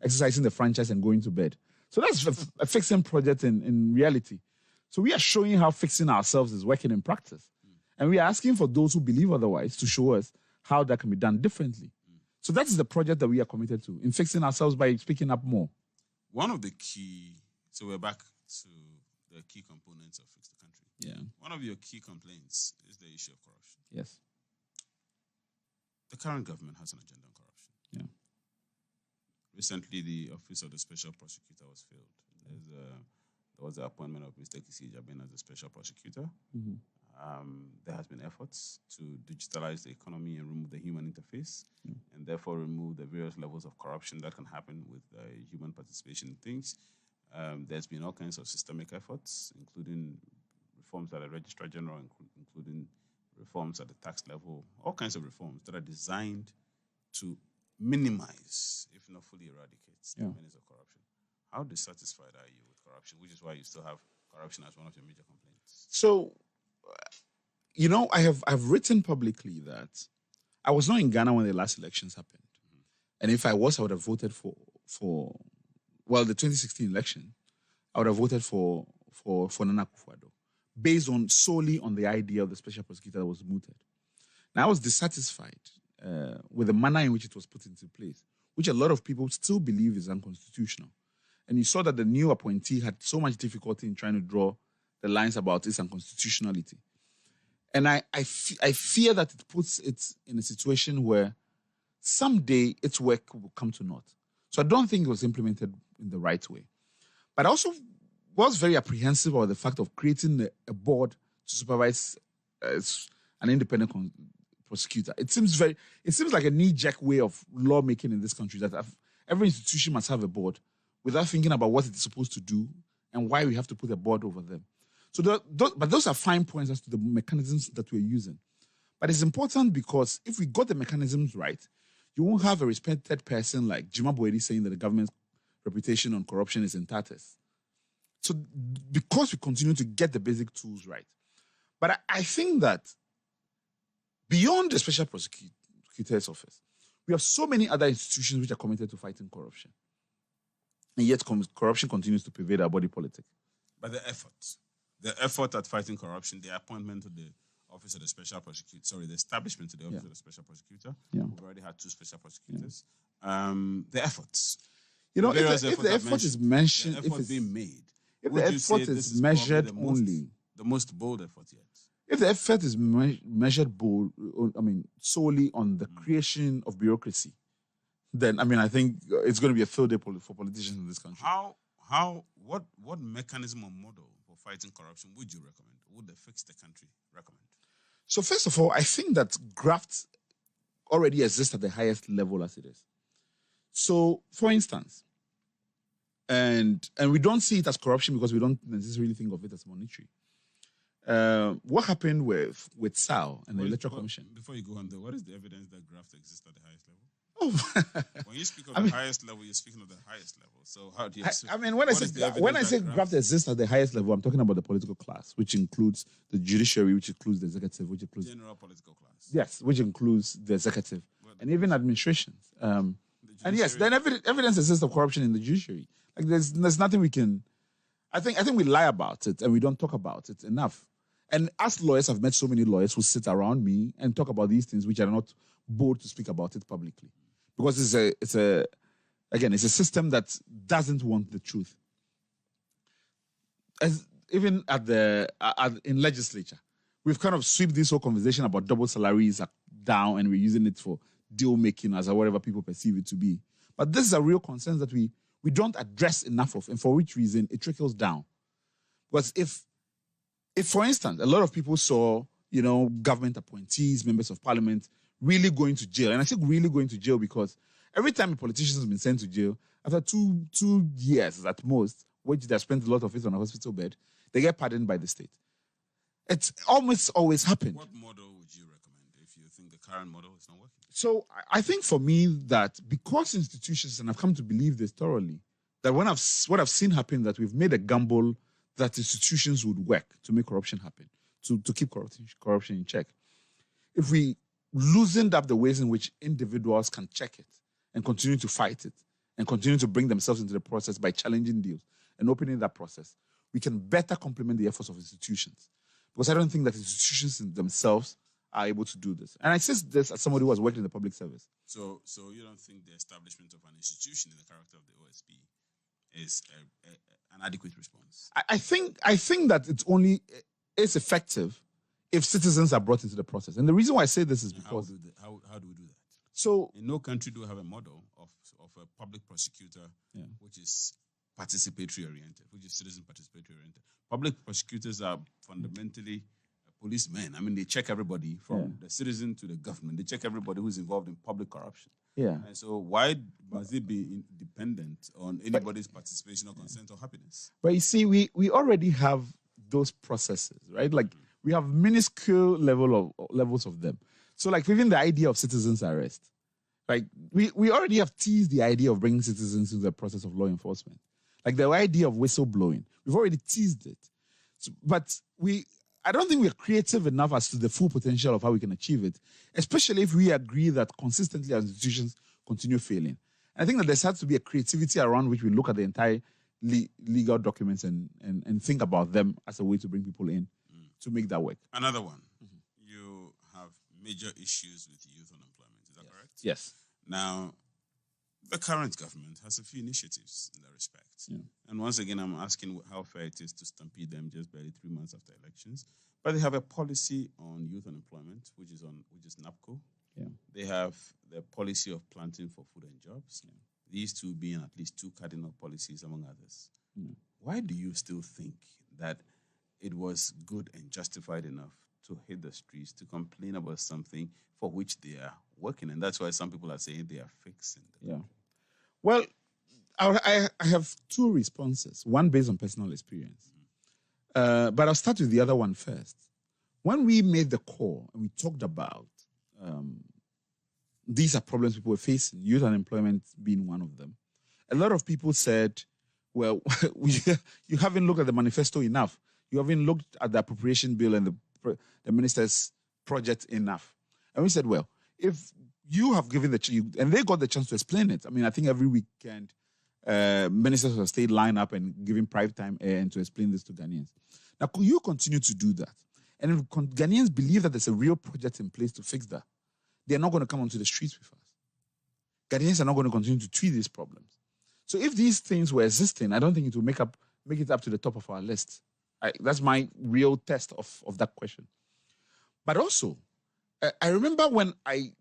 exercising the franchise and going to bed. So that's a fixing project in reality. So we are showing how fixing ourselves is working in practice. And we are asking for those who believe otherwise to show us how that can be done differently. So that is the project that we are committed to, in fixing ourselves by speaking up more. One of the key, so we're back to the key components of Fix the Country. Yeah. One of your key complaints is the issue of corruption. Yes. The current government has an agenda on corruption. Yeah. Recently, the Office of the Special Prosecutor was filled. There was the appointment of Mr. Kisi Jabin as the Special Prosecutor. Mm-hmm. There has been efforts to digitalize the economy and remove the human interface, and therefore remove the various levels of corruption that can happen with human participation in things. There's been all kinds of systemic efforts, including reforms at the Registrar General, including reforms at the tax level, all kinds of reforms that are designed to minimize, if not fully eradicate, the menace of corruption. How dissatisfied are you with corruption, which is why you still have corruption as one of your major complaints? So, I've written publicly that I was not in Ghana when the last elections happened. Mm-hmm. And if I was, I would have voted for the 2016 election, I would have voted for Nana Akufo-Addo, based solely on the idea of the special prosecutor that was mooted. Now, I was dissatisfied with the manner in which it was put into place, which a lot of people still believe is unconstitutional. And you saw that the new appointee had so much difficulty in trying to draw the lines about its unconstitutionality. And I fear that it puts it in a situation where someday its work will come to naught. So I don't think it was implemented in the right way. But I also was very apprehensive about the fact of creating a board to supervise an independent prosecutor. It seems like a knee-jerk way of lawmaking in this country, that every institution must have a board without thinking about what it's supposed to do and why we have to put a board over them. So, but those are fine points as to the mechanisms that we're using. But it's important because if we got the mechanisms right, you won't have a respected person like Jima Boedi saying that the government's reputation on corruption is in tatters. So because we continue to get the basic tools right. But I think that beyond the Special Prosecutor's Office, we have so many other institutions which are committed to fighting corruption. And yet corruption continues to pervade our body politic. But the effort at fighting corruption, the appointment of the Office of the Special Prosecutor, the establishment of the Office of the Special Prosecutor. Yeah. We've already had 2 special prosecutors. The efforts. If the effort is mentioned, the effort being made, if the effort is measured only, the most bold effort yet. If the effort is measured solely on the creation of bureaucracy, then I think it's going to be a field day for politicians in this country. What mechanism or model for fighting corruption would you recommend? Would the Fix the Country recommend? So first of all, I think that graft already exists at the highest level as it is. So, for instance, and we don't see it as corruption because we don't necessarily think of it as monetary. What happened with SAL and the Electoral Commission? Before you go on there, what is the evidence that graft exists at the highest level? Oh, when you speak of the highest level, you're speaking of the highest level. So how do you? When I say graft exists at the highest level, I'm talking about the political class, which includes the judiciary, which includes the executive, which includes general political class. Yes, which includes the executive and even administrations. And yes, then evidence exists of corruption in the judiciary. Like there's nothing we can. I think we lie about it and we don't talk about it enough. And as lawyers, I've met so many lawyers who sit around me and talk about these things, which are not bold to speak about it publicly, because it's a system that doesn't want the truth. As even in legislature, we've kind of swept this whole conversation about double salaries down, and we're using it for deal making as whatever people perceive it to be. But this is a real concern that we don't address enough of, and for which reason it trickles down. Because if for instance, a lot of people saw, government appointees, members of parliament, really going to jail, and I think really going to jail because every time a politician has been sent to jail, after two years at most, which they have spent a lot of it on a hospital bed, they get pardoned by the state. It's almost always happened. What model would you recommend if you think the current model is not working? So I think for me that because institutions, and I've come to believe this thoroughly, that what I've seen happen, that we've made a gamble that institutions would work to make corruption happen, to keep corruption in check. If we loosened up the ways in which individuals can check it and continue to fight it and continue to bring themselves into the process by challenging deals and opening that process, we can better complement the efforts of institutions. Because I don't think that institutions in themselves are able to do this. And I say this as somebody who has worked in the public service. So you don't think the establishment of an institution in the character of the OSP is an adequate response? I think that it's effective if citizens are brought into the process. And the reason why I say this is because... How do we do that? So in no country do we have a model of a public prosecutor which is participatory oriented, which is citizen participatory oriented. Public prosecutors are fundamentally policemen. I mean, they check everybody from the citizen to the government. They check everybody who's involved in public corruption. Yeah. And so why must it be dependent on anybody's participation or consent or happiness? But you see, we already have those processes, right? Like we have minuscule levels of them. So like even the idea of citizens arrest, like we already have teased the idea of bringing citizens into the process of law enforcement. Like the idea of whistleblowing, we've already teased it. So, but I don't think we're creative enough as to the full potential of how we can achieve it, especially if we agree that consistently our institutions continue failing. And I think that there has to be a creativity around which we look at the entire legal documents and think about them as a way to bring people in to make that work. Another one. You have major issues with youth unemployment. Is that correct? Yes. Now, the current government has a few initiatives in that respect. Yeah. And once again, I'm asking how fair it is to stampede them just barely 3 months after elections. But they have a policy on youth unemployment, which is NAPCO. Yeah. They have the policy of planting for food and jobs. Yeah. These two being at least two cardinal policies, among others. Yeah. Why do you still think that it was good and justified enough to hit the streets to complain about something for which they are working? And that's why some people are saying they are fixing the country. Well, I have two responses, one based on personal experience. But I'll start with the other one first. When we made the call and we talked about these are problems people were facing, youth unemployment being one of them, a lot of people said, well, you haven't looked at the manifesto enough. You haven't looked at the appropriation bill and the minister's project enough. And we said, well, if you have given and they got the chance to explain it. I mean, I think every weekend, ministers of state line up and giving private time and to explain this to Ghanaians. Now, could you continue to do that? And if Ghanaians believe that there's a real project in place to fix that, they're not going to come onto the streets with us. Ghanaians are not going to continue to treat these problems. So if these things were existing, I don't think it will make it up to the top of our list. That's my real test of that question. But also, I remember when I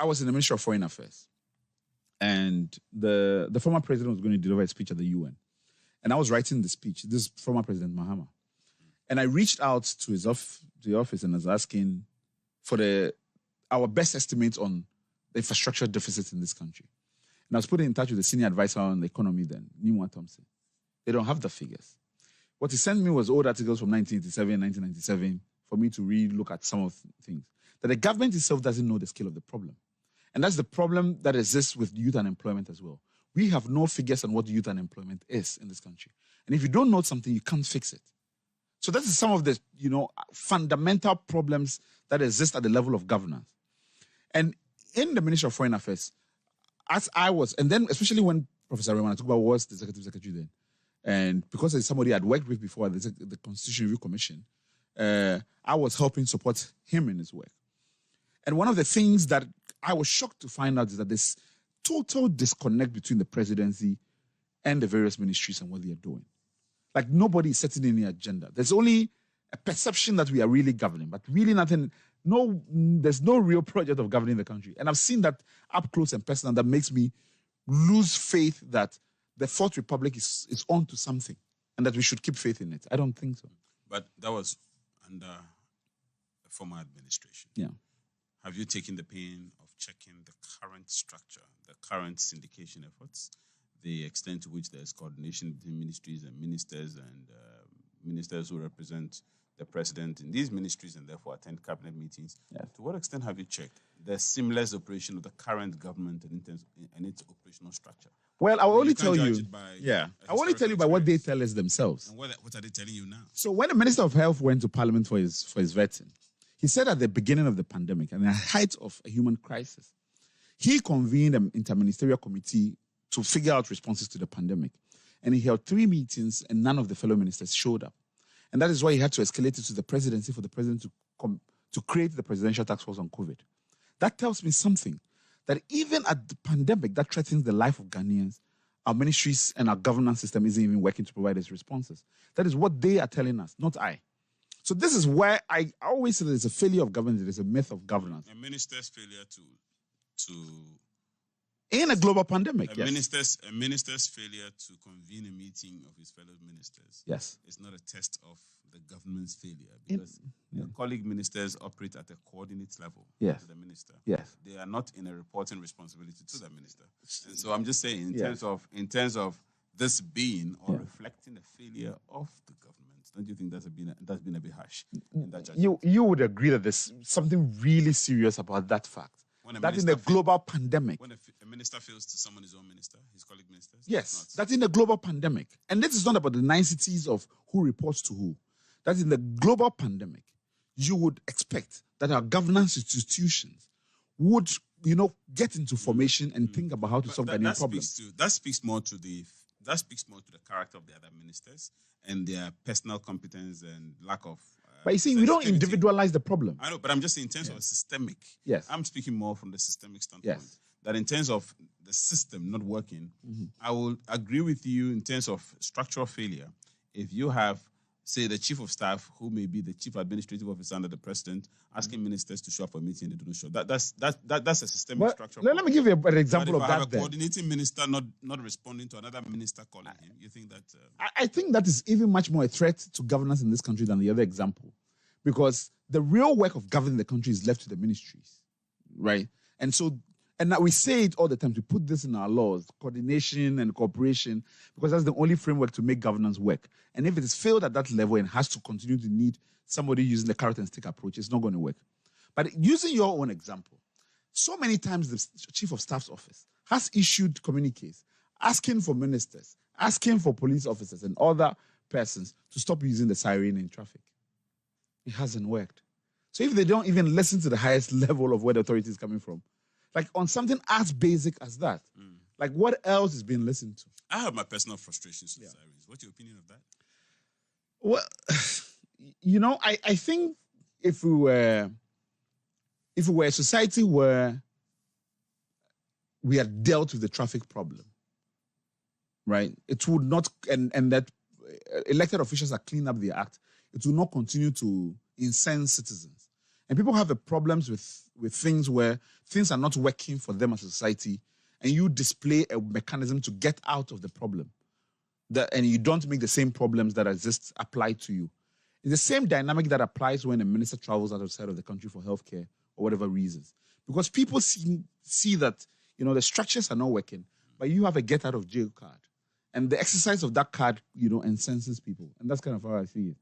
was in the Ministry of Foreign Affairs, and the former president was going to deliver a speech at the UN. And I was writing the speech, this former President Mahama. And I reached out to the office and I was asking, for our best estimates on the infrastructure deficit in this country. And I was put in touch with the senior advisor on the economy then, Nima Thompson. They don't have the figures. What he sent me was old articles from 1987, 1997 for me to re-look at some of the things. That the government itself doesn't know the scale of the problem. And that's the problem that exists with youth unemployment as well. We have no figures on what youth unemployment is in this country. And if you don't know something, you can't fix it. So that is some of the, fundamental problems that exist at the level of governance. And in the Ministry of Foreign Affairs, as I was, and then especially when Professor Raymond Atuba was the Executive Secretary then, and because it's somebody I'd worked with before at the Constitution Review Commission, I was helping support him in his work. And one of the things that I was shocked to find out is that there's total disconnect between the presidency and the various ministries and what they are doing. Like nobody is setting any agenda. There's only a perception that we are really governing, but really nothing. No, there's no real project of governing the country. And I've seen that up close and personal. That makes me lose faith that the Fourth Republic is on to something and that we should keep faith in it. I don't think so. But that was under a former administration. Yeah. Have you taken the pain of checking the current structure, the current syndication efforts, the extent to which there's coordination between ministries and ministers who represent the president in these ministries and therefore attend cabinet meetings? Yes. To what extent have you checked the seamless operation of the current government and its operational structure? Well, I will only You can't tell judge you. it by Yeah, I will only historical tell you by what they experience. tell us themselves. And what are they telling you now? So when the Minister of Health went to Parliament for his vetting, he said at the beginning of the pandemic and at the height of a human crisis, he convened an interministerial committee to figure out responses to the pandemic. And he held 3 meetings and none of the fellow ministers showed up. And that is why he had to escalate it to the presidency for the president to create the presidential task force on COVID. That tells me something, that even at the pandemic that threatens the life of Ghanaians, our ministries and our governance system isn't even working to provide its responses. That is what they are telling us, not I. So this is where I always say there's a failure of governance, there's a myth of governance. A minister's failure to In a global pandemic, yes. A minister's failure to convene a meeting of his fellow ministers Yes. is not a test of the government's failure, because the colleague ministers operate at a coordinate level Yes. to the minister. Yes. They are not in a reporting responsibility to the minister. And so I'm just saying, in Yes. terms of this being or reflecting the failure of the government, don't you think that's been a bit harsh in that judgment? You would agree that there's something really serious about that fact. That in a global pandemic. When a minister fails to summon his own minister, his colleague ministers? Yes, that's in a global pandemic. And this is not about the niceties of who reports to who. That's in the global pandemic. You would expect that our governance institutions would, get into formation and think about how to solve Ghanaian problems. That speaks more to the character of the other ministers and their personal competence and lack of. But you see, we don't sensitivity. individualize the problem. I know, but I'm just saying in terms of a systemic. Yes. I'm speaking more from the systemic standpoint. Yes. That in terms of the system not working, I will agree with you in terms of structural failure. If you have, say, the chief of staff, who may be the chief administrative officer under the president, asking ministers to show up for a meeting and they don't show up, that's a systemic structural Let me give you an example but of if I that. have a coordinating minister not responding to another minister calling him, you think that... I think that is even much more a threat to governance in this country than the other example. Because the real work of governing the country is left to the ministries, right? And now we say it all the time, to put this in our laws, coordination and cooperation, because that's the only framework to make governance work. And if it is failed at that level and has to continue to need somebody using the carrot and stick approach, it's not going to work. But using your own example, so many times the chief of staff's office has issued communiques asking for ministers, asking for police officers and other persons to stop using the siren in traffic. It hasn't worked. So if they don't even listen to the highest level of where the authority is coming from, like on something as basic as that, like what else is being listened to? I have my personal frustrations with sirens. What's your opinion of that? Well, I think if we were a society where we had dealt with the traffic problem, right, it would not, and that elected officials are cleaning up the act, it will not continue to incense citizens. And people have problems with things where things are not working for them as a society, and you display a mechanism to get out of the problem. And you don't make the same problems that exist apply to you. It's the same dynamic that applies when a minister travels outside of the country for healthcare or whatever reasons. Because people see that, the structures are not working, but you have a get out of jail card. And the exercise of that card, incenses people. And that's kind of how I see it.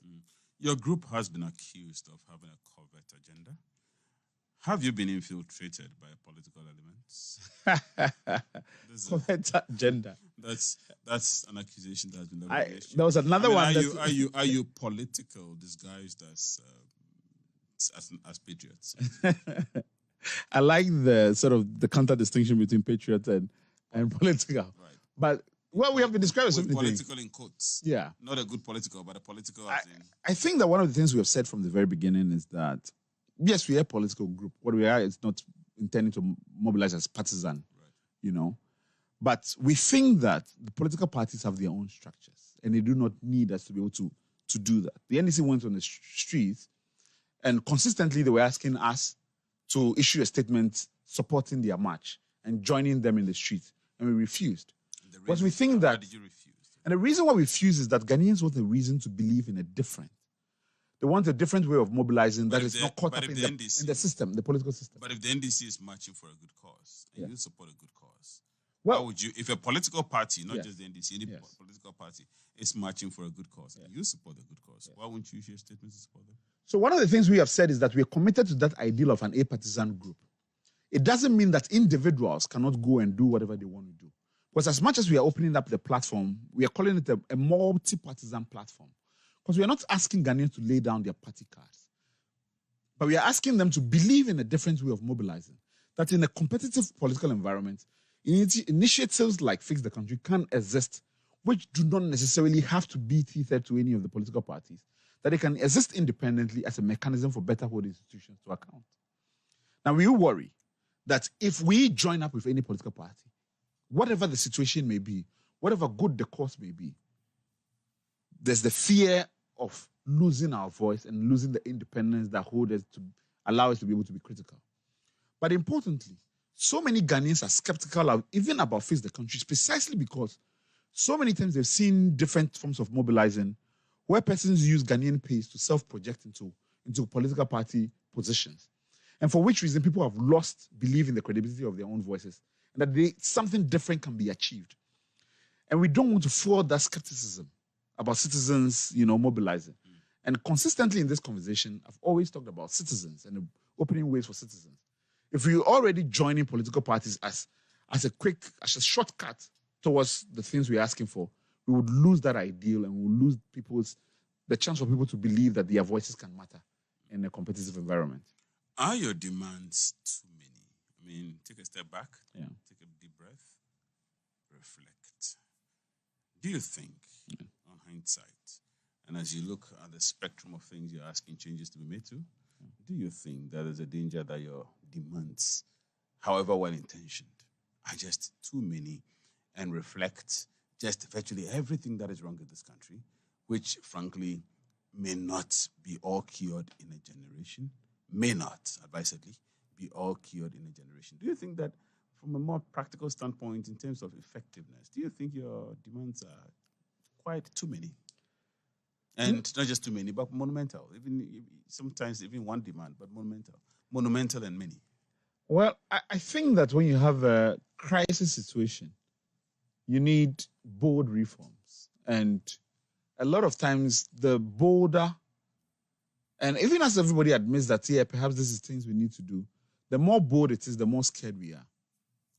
Your group has been accused of having a covert agenda. Have you been infiltrated by political elements? Covert agenda. That's an accusation that has been leveled against you. There was another one. Are you political disguised as patriots? I like the sort of the counter distinction between patriot and political. Right. But we have been described as something political in quotes. Yeah. Not a good political, but a political. I think that one of the things we have said from the very beginning is that yes, we are a political group. What we are is not intending to mobilize as partisan, right. But we think that the political parties have their own structures and they do not need us to be able to do that. The NDC went on the streets and consistently they were asking us to issue a statement supporting their march and joining them in the streets, and we refused. Because we think that... Why did you refuse? And the reason why we refuse is that Ghanaians want a reason to believe in a different. They want a different way of mobilizing that is not caught up in the system, the political system. But if the NDC is marching for a good cause, and you support a good cause, well, how would you, if a political party, not just the NDC, any political party is marching for a good cause, and you support the good cause, why wouldn't you issue a statement to support them? So one of the things we have said is that we are committed to that ideal of an apartisan group. It doesn't mean that individuals cannot go and do whatever they want to do. Because as much as we are opening up the platform, we are calling it a multi-partisan platform. Because we are not asking Ghanaians to lay down their party cards. But we are asking them to believe in a different way of mobilizing. That in a competitive political environment, initiatives like Fix the Country can exist, which do not necessarily have to be tethered to any of the political parties. That they can exist independently as a mechanism for better holding institutions to account. Now, we worry that if we join up with any political party, whatever the situation may be, whatever good the cause may be, there's the fear of losing our voice and losing the independence that hold us to allow us to be able to be critical. But importantly, so many Ghanaians are skeptical even about Face the Country precisely because so many times they've seen different forms of mobilizing where persons use Ghanaian pace to self-project into political party positions. And for which reason people have lost belief in the credibility of their own voices and that something different can be achieved. And we don't want to forward that skepticism about citizens, mobilizing. And consistently in this conversation, I've always talked about citizens and opening ways for citizens. If we already joining political parties as a shortcut towards the things we're asking for, we would lose that ideal and we would lose the chance for people to believe that their voices can matter in a competitive environment. Are your demands too many? I mean, take a step back, take a deep breath, reflect. Do you think, on hindsight, and as you look at the spectrum of things you're asking changes to be made to, do you think that there's a danger that your demands, however well-intentioned, are just too many and reflect just virtually everything that is wrong in this country, which, frankly, may not be all cured in a generation, may not, advisedly, be all cured in a generation? Do you think that from a more practical standpoint, in terms of effectiveness, do you think your demands are quite too many? And not just too many, but monumental. Sometimes even one demand, but monumental. Monumental and many. Well, I think that when you have a crisis situation, you need bold reforms. And a lot of times the bolder, and even as everybody admits that, perhaps this is things we need to do, the more bold it is, the more scared we are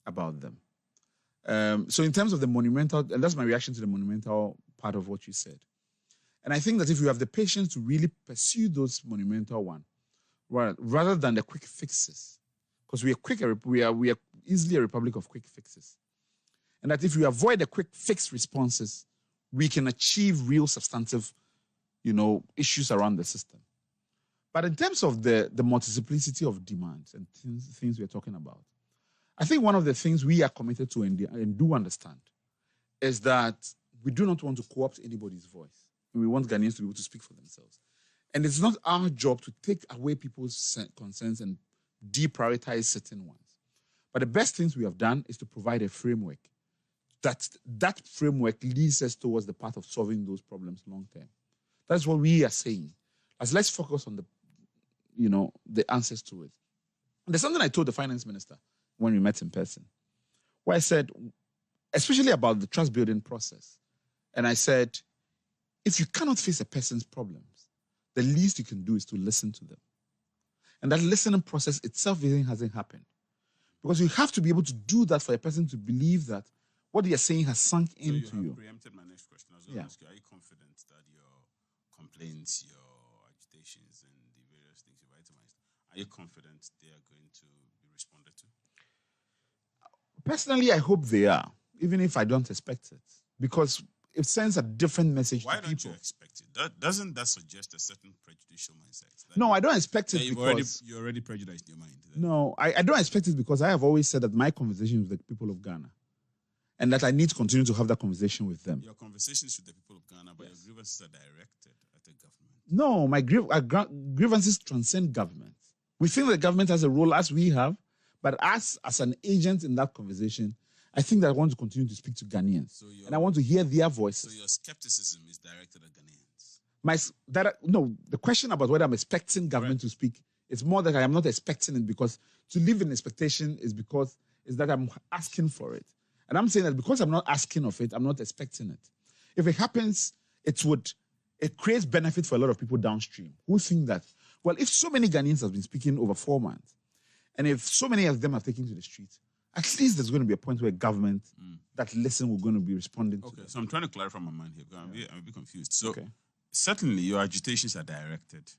about them. So in terms of the monumental, and that's my reaction to the monumental part of what you said. And I think that if you have the patience to really pursue those monumental ones, rather than the quick fixes, because we are easily a republic of quick fixes. And that if we avoid the quick fix responses, we can achieve real substantive, issues around the system. But in terms of the multiplicity of demands and things we're talking about, I think one of the things we are committed to and do understand is that we do not want to co-opt anybody's voice. We want Ghanaians to be able to speak for themselves. And it's not our job to take away people's concerns and deprioritize certain ones. But the best things we have done is to provide a framework. That framework leads us towards the path of solving those problems long term. That's what we are saying. as let's focus on the answers to it. There's something I told the finance minister when we met in person, where I said, especially about the trust building process, and I said, if you cannot face a person's problems, the least you can do is to listen to them. And that listening process itself hasn't happened. Because you have to be able to do that for a person to believe that what you're saying has sunk into you. You preempted my next question. I was going to ask you, are you confident that your complaints, your agitations, and the various things you've itemized, are you confident they are going to be responded to? Personally, I hope they are, even if I don't expect it. Because it sends a different message to people. Why don't you expect it? Doesn't that suggest a certain prejudicial mindset? No, I don't expect it because... You're already prejudiced in your mind. No, I don't expect it because I have always said that my conversation with the people of Ghana, and that I need to continue to have that conversation with them. Your conversations with the people of Ghana, but your grievances are directed at the government. No, my grievances transcend government. We think the government has a role as we have, but as an agent in that conversation, I think that I want to continue to speak to Ghanaians, and I want to hear their voices. So your skepticism is directed at Ghanaians? The question about whether I'm expecting government to speak is more that I am not expecting it, because to live in expectation is that I'm asking for it. And I'm saying that because I'm not asking of it, I'm not expecting it. If it happens, it creates benefit for a lot of people downstream who think that, well, if so many Ghanaians have been speaking over 4 months, and if so many of them have taken to the streets, at least there's going to be a point where government that listen, we're going to be responding to. Okay, so I'm trying to clarify my mind here. I'm a bit confused. So certainly your agitations are directed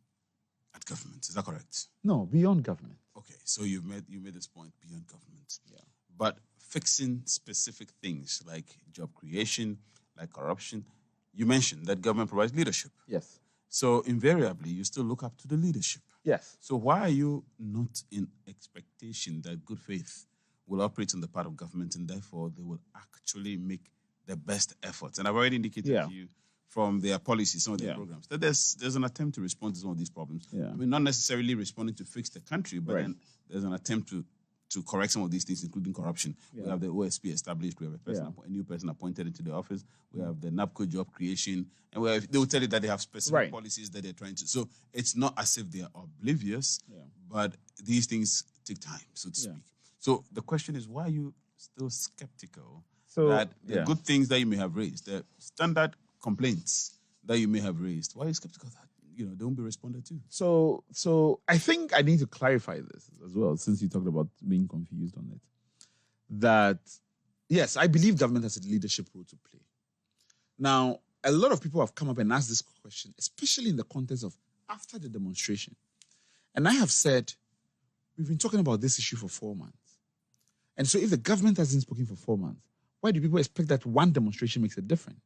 at government. Is that correct? No, beyond government. Okay, so you made this point, beyond government. Yeah. But fixing specific things like job creation, like corruption, you mentioned that government provides leadership. Yes. So invariably, you still look up to the leadership. Yes. So why are you not in expectation that good faith will operate on the part of government, and therefore they will actually make the best efforts? And I've already indicated to you from their policies, some of their programs, that there's an attempt to respond to some of these problems. Yeah. I mean, not necessarily responding to fix the country, but then there's an attempt to correct some of these things, including corruption. Yeah. We have the OSP established. We have a new person appointed into the office. We have the NAPCO job creation. And they will tell you that they have specific policies that they're trying to. So it's not as if they are oblivious, but these things take time, so to speak. So the question is, why are you still skeptical that the good things that you may have raised, the standard complaints that you may have raised, why are you skeptical that they won't be responded to? So I think I need to clarify this as well, since you talked about being confused on it. That, yes, I believe government has a leadership role to play. Now, a lot of people have come up and asked this question, especially in the context of after the demonstration. And I have said, we've been talking about this issue for 4 months. And so if the government hasn't spoken for 4 months, why do people expect that one demonstration makes a difference?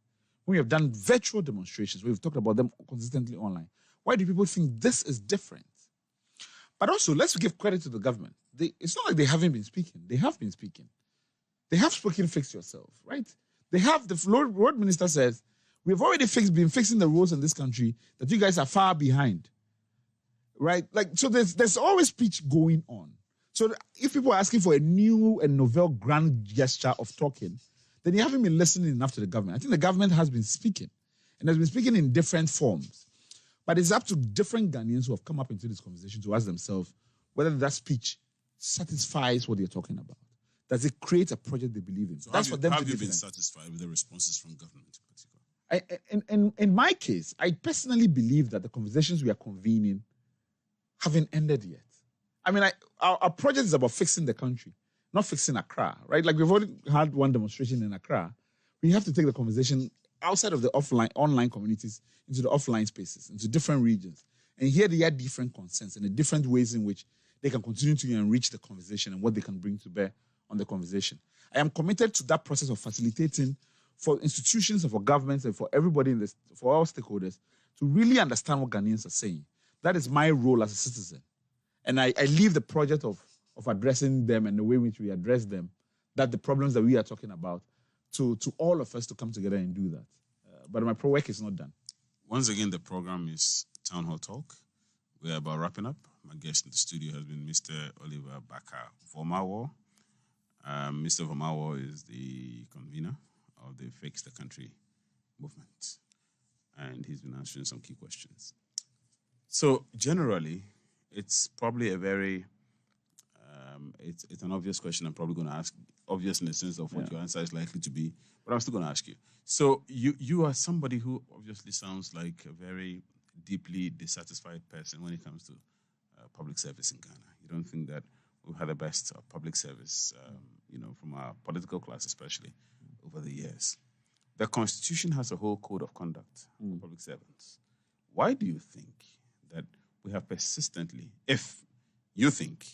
When we have done virtual demonstrations, we've talked about them consistently online. Why do people think this is different? But also, let's give credit to the government. It's not like they haven't been speaking. They have been speaking. They have spoken, fix yourself, right? They have, the road minister says, we've already been fixing the roads in this country, that you guys are far behind, right? So there's always speech going on. So if people are asking for a new and novel grand gesture of talking, then you haven't been listening enough to the government. I think the government has been speaking, and has been speaking in different forms. But it's up to different Ghanaians who have come up into this conversation to ask themselves whether that speech satisfies what they're talking about. Does it create a project they believe in? So that's for them to have you been satisfied with the responses from government in particular? In my case, I personally believe that the conversations we are convening haven't ended yet. I mean, our project is about fixing the country, not fixing Accra, right? Like, we've already had one demonstration in Accra. We have to take the conversation outside of the online communities into the offline spaces, into different regions. And here they have different concerns and the different ways in which they can continue to enrich the conversation and what they can bring to bear on the conversation. I am committed to that process of facilitating for institutions and for governments and for everybody for all stakeholders to really understand what Ghanaians are saying. That is my role as a citizen. And I leave the project of addressing them and the way in which we address them, that the problems that we are talking about, to all of us to come together and do that. But my work is not done. Once again, the program is Town Hall Talk. We're about wrapping up. My guest in the studio has been Mr. Oliver Barker-Vormawor. Mr. Vormawor is the convener of the Fix the Country movement. And he's been answering some key questions. So generally, it's probably a very it's an obvious question. I'm probably going to ask, obvious in the sense of what your answer is likely to be, but I'm still going to ask you. So you are somebody who obviously sounds like a very deeply dissatisfied person when it comes to public service in Ghana. You don't think that we've had the best public service, from our political class especially, over the years. The Constitution has a whole code of conduct for public servants. Why do you think that we have persistently, if you think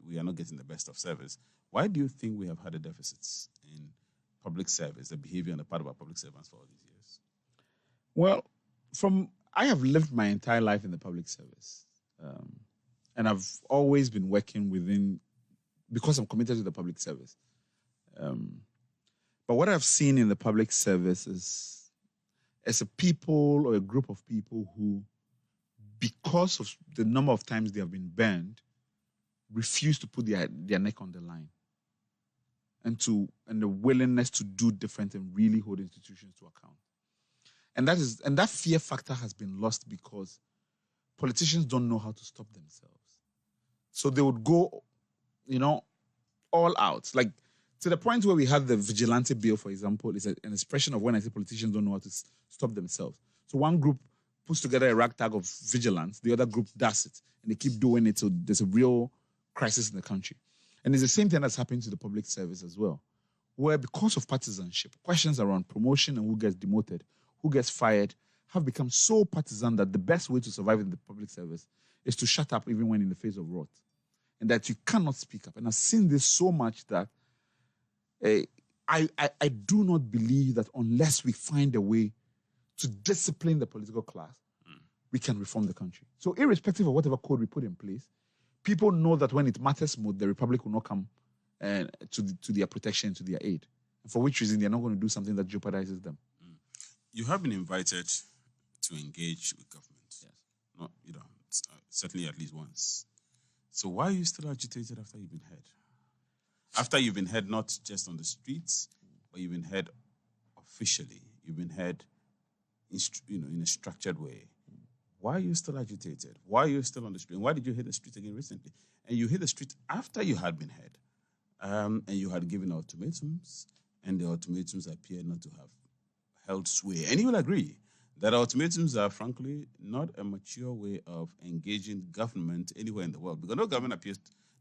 we are not getting the best of service, why do you think we have had the deficits in public service, the behavior on the part of our public servants for all these years? Well, I have lived my entire life in the public service. And I've always been working because I'm committed to the public service. But what I've seen in the public service is a people or a group of people who, because of the number of times they have been burned, refuse to put their neck on the line, and the willingness to do different and really hold institutions to account. And that fear factor has been lost because politicians don't know how to stop themselves. So they would go, all out. Like, to the point where we had the vigilante bill, for example, is an expression of when I say politicians don't know how to stop themselves. So one group puts together a ragtag of vigilance, the other group does it, and they keep doing it, so there's a real crisis in the country. And it's the same thing that's happening to the public service as well, where because of partisanship, questions around promotion and who gets demoted, who gets fired, have become so partisan that the best way to survive in the public service is to shut up even when in the face of wrath, and that you cannot speak up. And I've seen this so much that I do not believe that unless we find a way to discipline the political class, we can reform the country. So irrespective of whatever code we put in place, people know that when it matters more, the Republic will not come to their protection, to their aid. And for which reason, they're not going to do something that jeopardizes them. You have been invited to engage with government. Yes. Not, certainly at least once. So why are you still agitated after you've been heard? After you've been heard not just on the streets, but you've been heard officially. You've been heard in a structured way. Why are you still agitated? Why are you still on the street? And why did you hit the street again recently? And you hit the street after you had been heard. And you had given ultimatums, and the ultimatums appear not to have held sway. And you will agree that ultimatums are, frankly, not a mature way of engaging government anywhere in the world. Because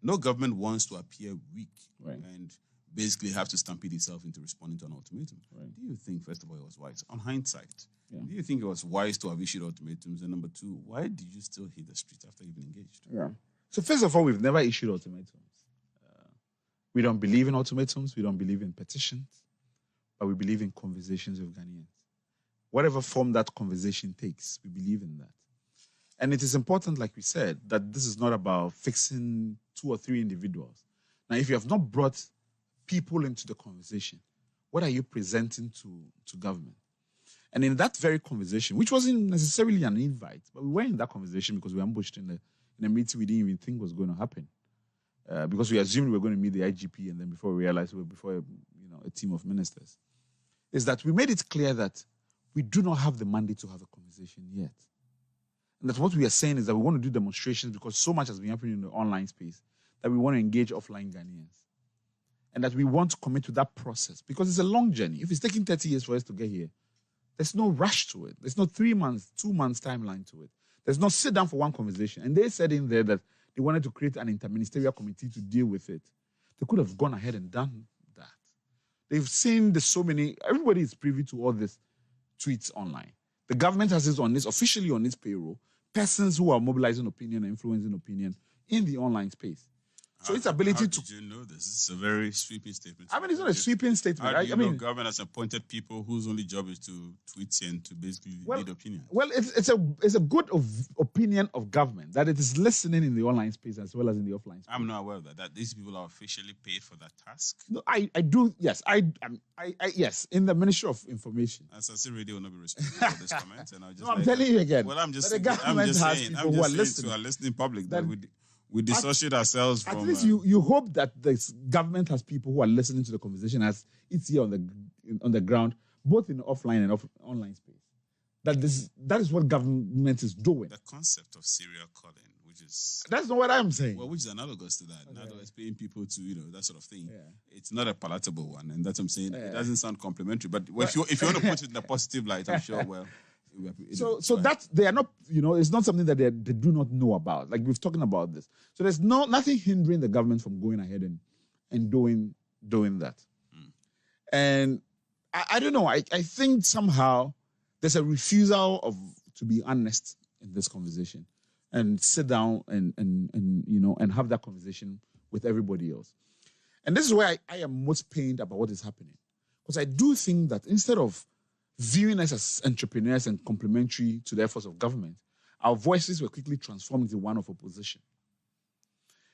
no government wants to appear weak, right, and basically have to stampede itself into responding to an ultimatum. Right. Do you think, first of all, it was wise? On hindsight, yeah, do you think it was wise to have issued ultimatums? And number two, why did you still hit the street after you've been engaged? Yeah. So first of all, we've never issued ultimatums. We don't believe in ultimatums. We don't believe in petitions. But we believe in conversations with Ghanaians. Whatever form that conversation takes, we believe in that. And it is important, like we said, that this is not about fixing 2 or 3 individuals. Now, if you have not brought people into the conversation, what are you presenting to government? And in that very conversation, which wasn't necessarily an invite, but we were in that conversation because we were ambushed in a meeting we didn't even think was going to happen. Because we assumed we were going to meet the IGP, and then before we realized we were before a team of ministers, is that we made it clear that we do not have the mandate to have a conversation yet. And that what we are saying is that we want to do demonstrations because so much has been happening in the online space that we want to engage offline Ghanaians. And that we want to commit to that process because it's a long journey. If it's taking 30 years for us to get here, there's no rush to it. There's no 3 months, 2 months timeline to it. There's no sit down for one conversation. And they said in there that they wanted to create an interministerial committee to deal with it. They could have gone ahead and done that. They've seen everybody is privy to all these tweets online. The government has it officially on its payroll, persons who are mobilizing opinion and influencing opinion in the online space. So its ability to... How did you know this? It's a very sweeping statement. I mean, it's not a sweeping statement. How do you know government has appointed people whose only job is to tweet and to basically lead opinion? Well, it's a good opinion of government that it is listening in the online space as well as in the offline space. I'm not aware of that. That these people are officially paid for that task. No, I do. Yes, yes. In the Ministry of Information. As I say, radio will not be responsible for this comment, and I'll just. No, I'm telling you again. Well, I'm just saying to our listening public that we dissociate ourselves from... At least you hope that the government has people who are listening to the conversation as it's here on the ground, both in offline and online space. that is what government is doing. The concept of serial calling, which is... That's not what I'm saying. Well, which is analogous to that. Okay. In other words, paying people to, that sort of thing. Yeah. It's not a palatable one, and that's what I'm saying. It doesn't sound complimentary, but if you want to put it in a positive light, I'm sure, well... So that they are not, it's not something that they do not know about. Like we've talking about this. So there's nothing hindering the government from going ahead and doing that. And I don't know. I think somehow there's a refusal to be honest in this conversation and sit down and have that conversation with everybody else. And this is where I am most pained about what is happening. Because I do think that instead of viewing us as entrepreneurs and complementary to the efforts of government, our voices were quickly transformed into one of opposition.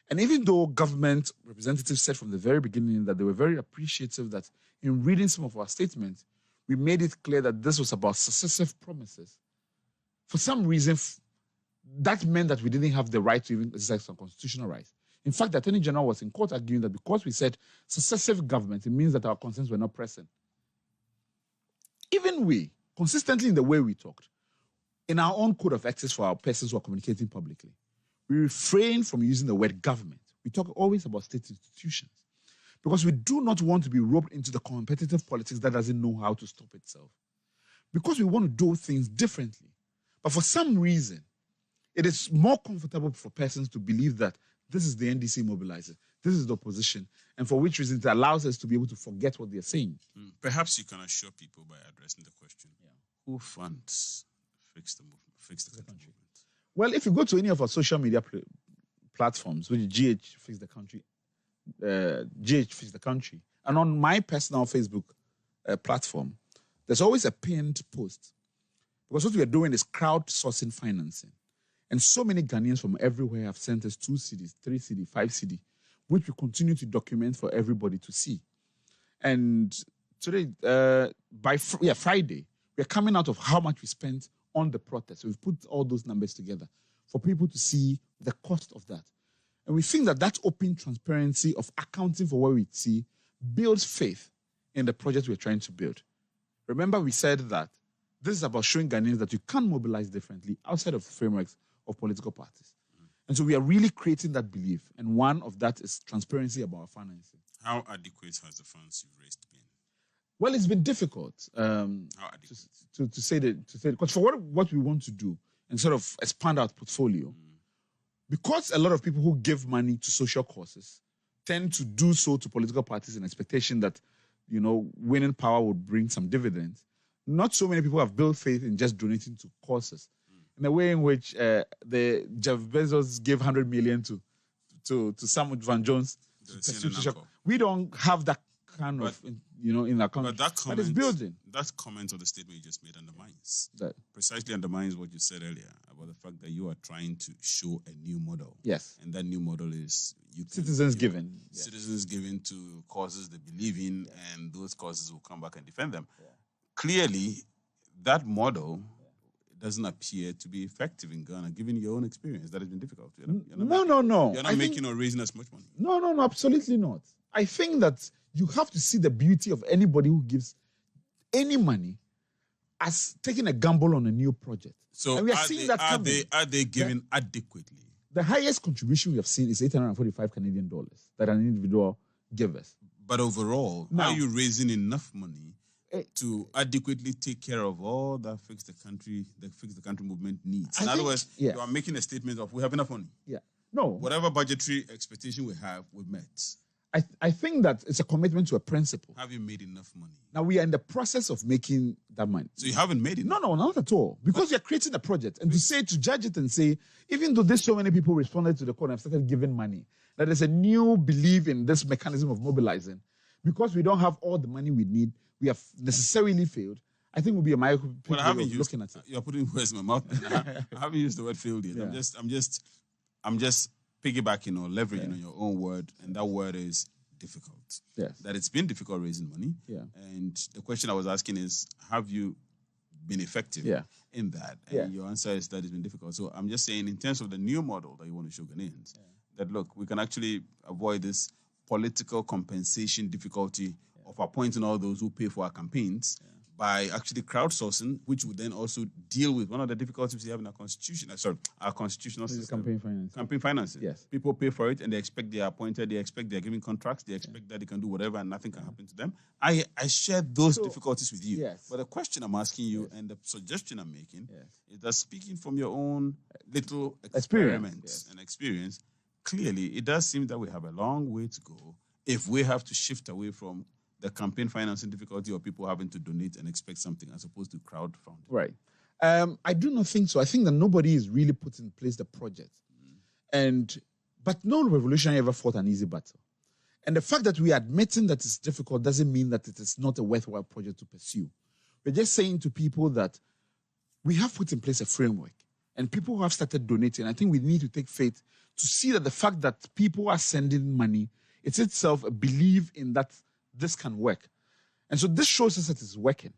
And even though government representatives said from the very beginning that they were very appreciative that in reading some of our statements, we made it clear that this was about successive promises. For some reason, that meant that we didn't have the right to even exercise some constitutional rights. In fact, the Attorney General was in court arguing that because we said successive government, it means that our concerns were not present. Even we, consistently in the way we talked, in our own code of ethics for our persons who are communicating publicly, we refrain from using the word government. We talk always about state institutions because we do not want to be roped into the competitive politics that doesn't know how to stop itself. Because we want to do things differently. But for some reason, it is more comfortable for persons to believe that this is the NDC mobilizer, this is the opposition, and for which reason it allows us to be able to forget what they're saying. Perhaps you can assure people by addressing the question, who funds Fix the Country movement? Well, if you go to any of our social media platforms, which is GH Fix the Country, and on my personal Facebook platform, there's always a pinned post. Because what we are doing is crowdsourcing financing. And so many Ghanaians from everywhere have sent us 2 CDs, 3 CD, 5 CD, which we continue to document for everybody to see. And today, Friday, we're coming out of how much we spent on the protest. So we've put all those numbers together for people to see the cost of that. And we think that open transparency of accounting for what we see builds faith in the project we're trying to build. Remember, we said that this is about showing Ghanaians that you can mobilize differently outside of frameworks of political parties. And so we are really creating that belief. And one of that is transparency about our financing. How adequate has the funds you've raised been? Well, it's been difficult to say because for what we want to do and sort of expand our portfolio, because a lot of people who give money to social causes tend to do so to political parties in expectation that, winning power would bring some dividends. Not so many people have built faith in just donating to causes. In a way in which the Jeff Bezos gave 100 million to Samuel Van Jones. We don't have that kind of, in our country. But it's building. That comment or the statement you just made precisely undermines what you said earlier about the fact that you are trying to show a new model. Yes. And that new model is citizens giving. Citizens giving to causes they believe in, and those causes will come back and defend them. Yeah. Clearly, that model doesn't appear to be effective in Ghana, given your own experience. That has been difficult. No. You're not making or raising as much money. No, absolutely not. I think that you have to see the beauty of anybody who gives any money as taking a gamble on a new project. So and we are seeing that coming. Are they giving adequately? The highest contribution we have seen is $845 Canadian that an individual gave us. But overall, are you raising enough money to adequately take care of all that Fix the Country movement needs? In other words, you are making a statement of we have enough money. Yeah. No. Whatever budgetary expectation we have, we've met. I think that it's a commitment to a principle. Have you made enough money? Now we are in the process of making that money. So you haven't made it? No, not at all. Because we are creating a project. And to judge it and say, even though there's so many people responded to the call and have started giving money, that there's a new belief in this mechanism of mobilizing. Because we don't have all the money we need, we have necessarily failed. I think it will be a micro looking at it. You're putting words in my mouth. I haven't used the word failed yet. Yeah. I'm just piggybacking or leveraging on your own word, and that word is difficult. Yes. That it's been difficult raising money. Yeah. And the question I was asking is, have you been effective in that? And your answer is that it's been difficult. So I'm just saying, in terms of the new model that you want to show Ghanaians, that look, we can actually avoid this political compensation difficulty of appointing all those who pay for our campaigns by actually crowdsourcing, which would then also deal with one of the difficulties we have in our constitution. Our constitutional system. Campaign finance. Campaign financing. Yes. People pay for it and they expect they are appointed, they expect they're given contracts, they expect that they can do whatever and nothing can happen to them. I share those difficulties with you. Yes. But the question I'm asking you and the suggestion I'm making is that speaking from your own little experiments and experience, clearly it does seem that we have a long way to go if we have to shift away from the campaign financing difficulty or people having to donate and expect something as opposed to crowdfunding. Right. I do not think so. I think that nobody is really put in place the project. But no revolutionary ever fought an easy battle. And the fact that we are admitting that it's difficult doesn't mean that it is not a worthwhile project to pursue. We're just saying to people that we have put in place a framework and people who have started donating. I think we need to take faith to see that the fact that people are sending money, it's itself a belief in that this can work. And so this shows us that it's working.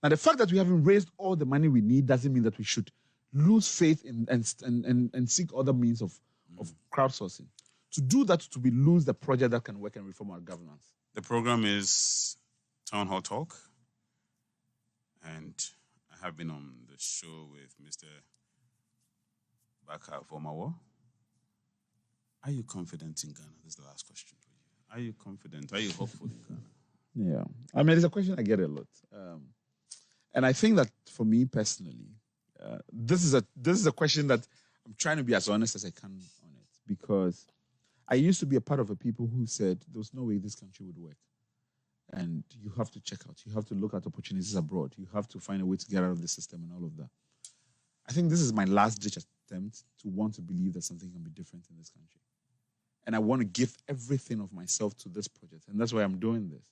Now, the fact that we haven't raised all the money we need doesn't mean that we should lose faith and seek other means of crowdsourcing. To do that, to be lose the project that can work and reform our governance. The program is Town Hall Talk. And I have been on the show with Mr. Barker-Vormawor. Are you confident in Ghana? This is the last question for you. Are you confident? Are you hopeful in Ghana? Yeah. I mean, it's a question I get a lot. And I think that for me personally, this is a question that I'm trying to be as honest as I can on it, because I used to be a part of the people who said there was no way this country would work. And you have to check out. You have to look at opportunities abroad. You have to find a way to get out of the system and all of that. I think this is my last-ditch attempt to want to believe that something can be different in this country. And I want to give everything of myself to this project. And that's why I'm doing this.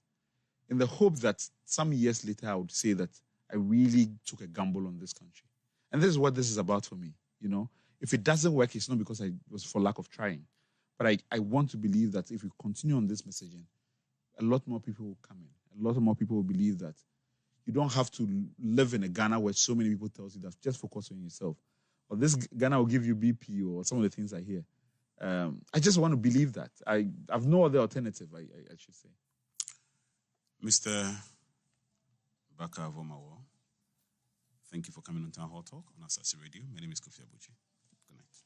In the hope that some years later I would say that I really took a gamble on this country. And this is what this is about for me. You know, if it doesn't work, it's not because it was for lack of trying. But I want to believe that if we continue on this messaging, a lot more people will come in. A lot more people will believe that you don't have to live in a Ghana where so many people tell you that just focus on yourself. Or this Ghana will give you BP or some of the things I hear. I just want to believe that. I have no other alternative, I should say. Mr. Barker-Vormawor, thank you for coming on Town Hall Talk on Asasi Radio. My name is Kofi Abotsi. Good night.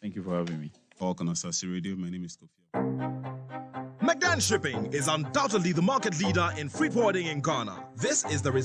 Thank you for having me. Talk on Asasi Radio. My name is Kofi Abotsi. McDan Shipping is undoubtedly the market leader in freight forwarding in Ghana. This is the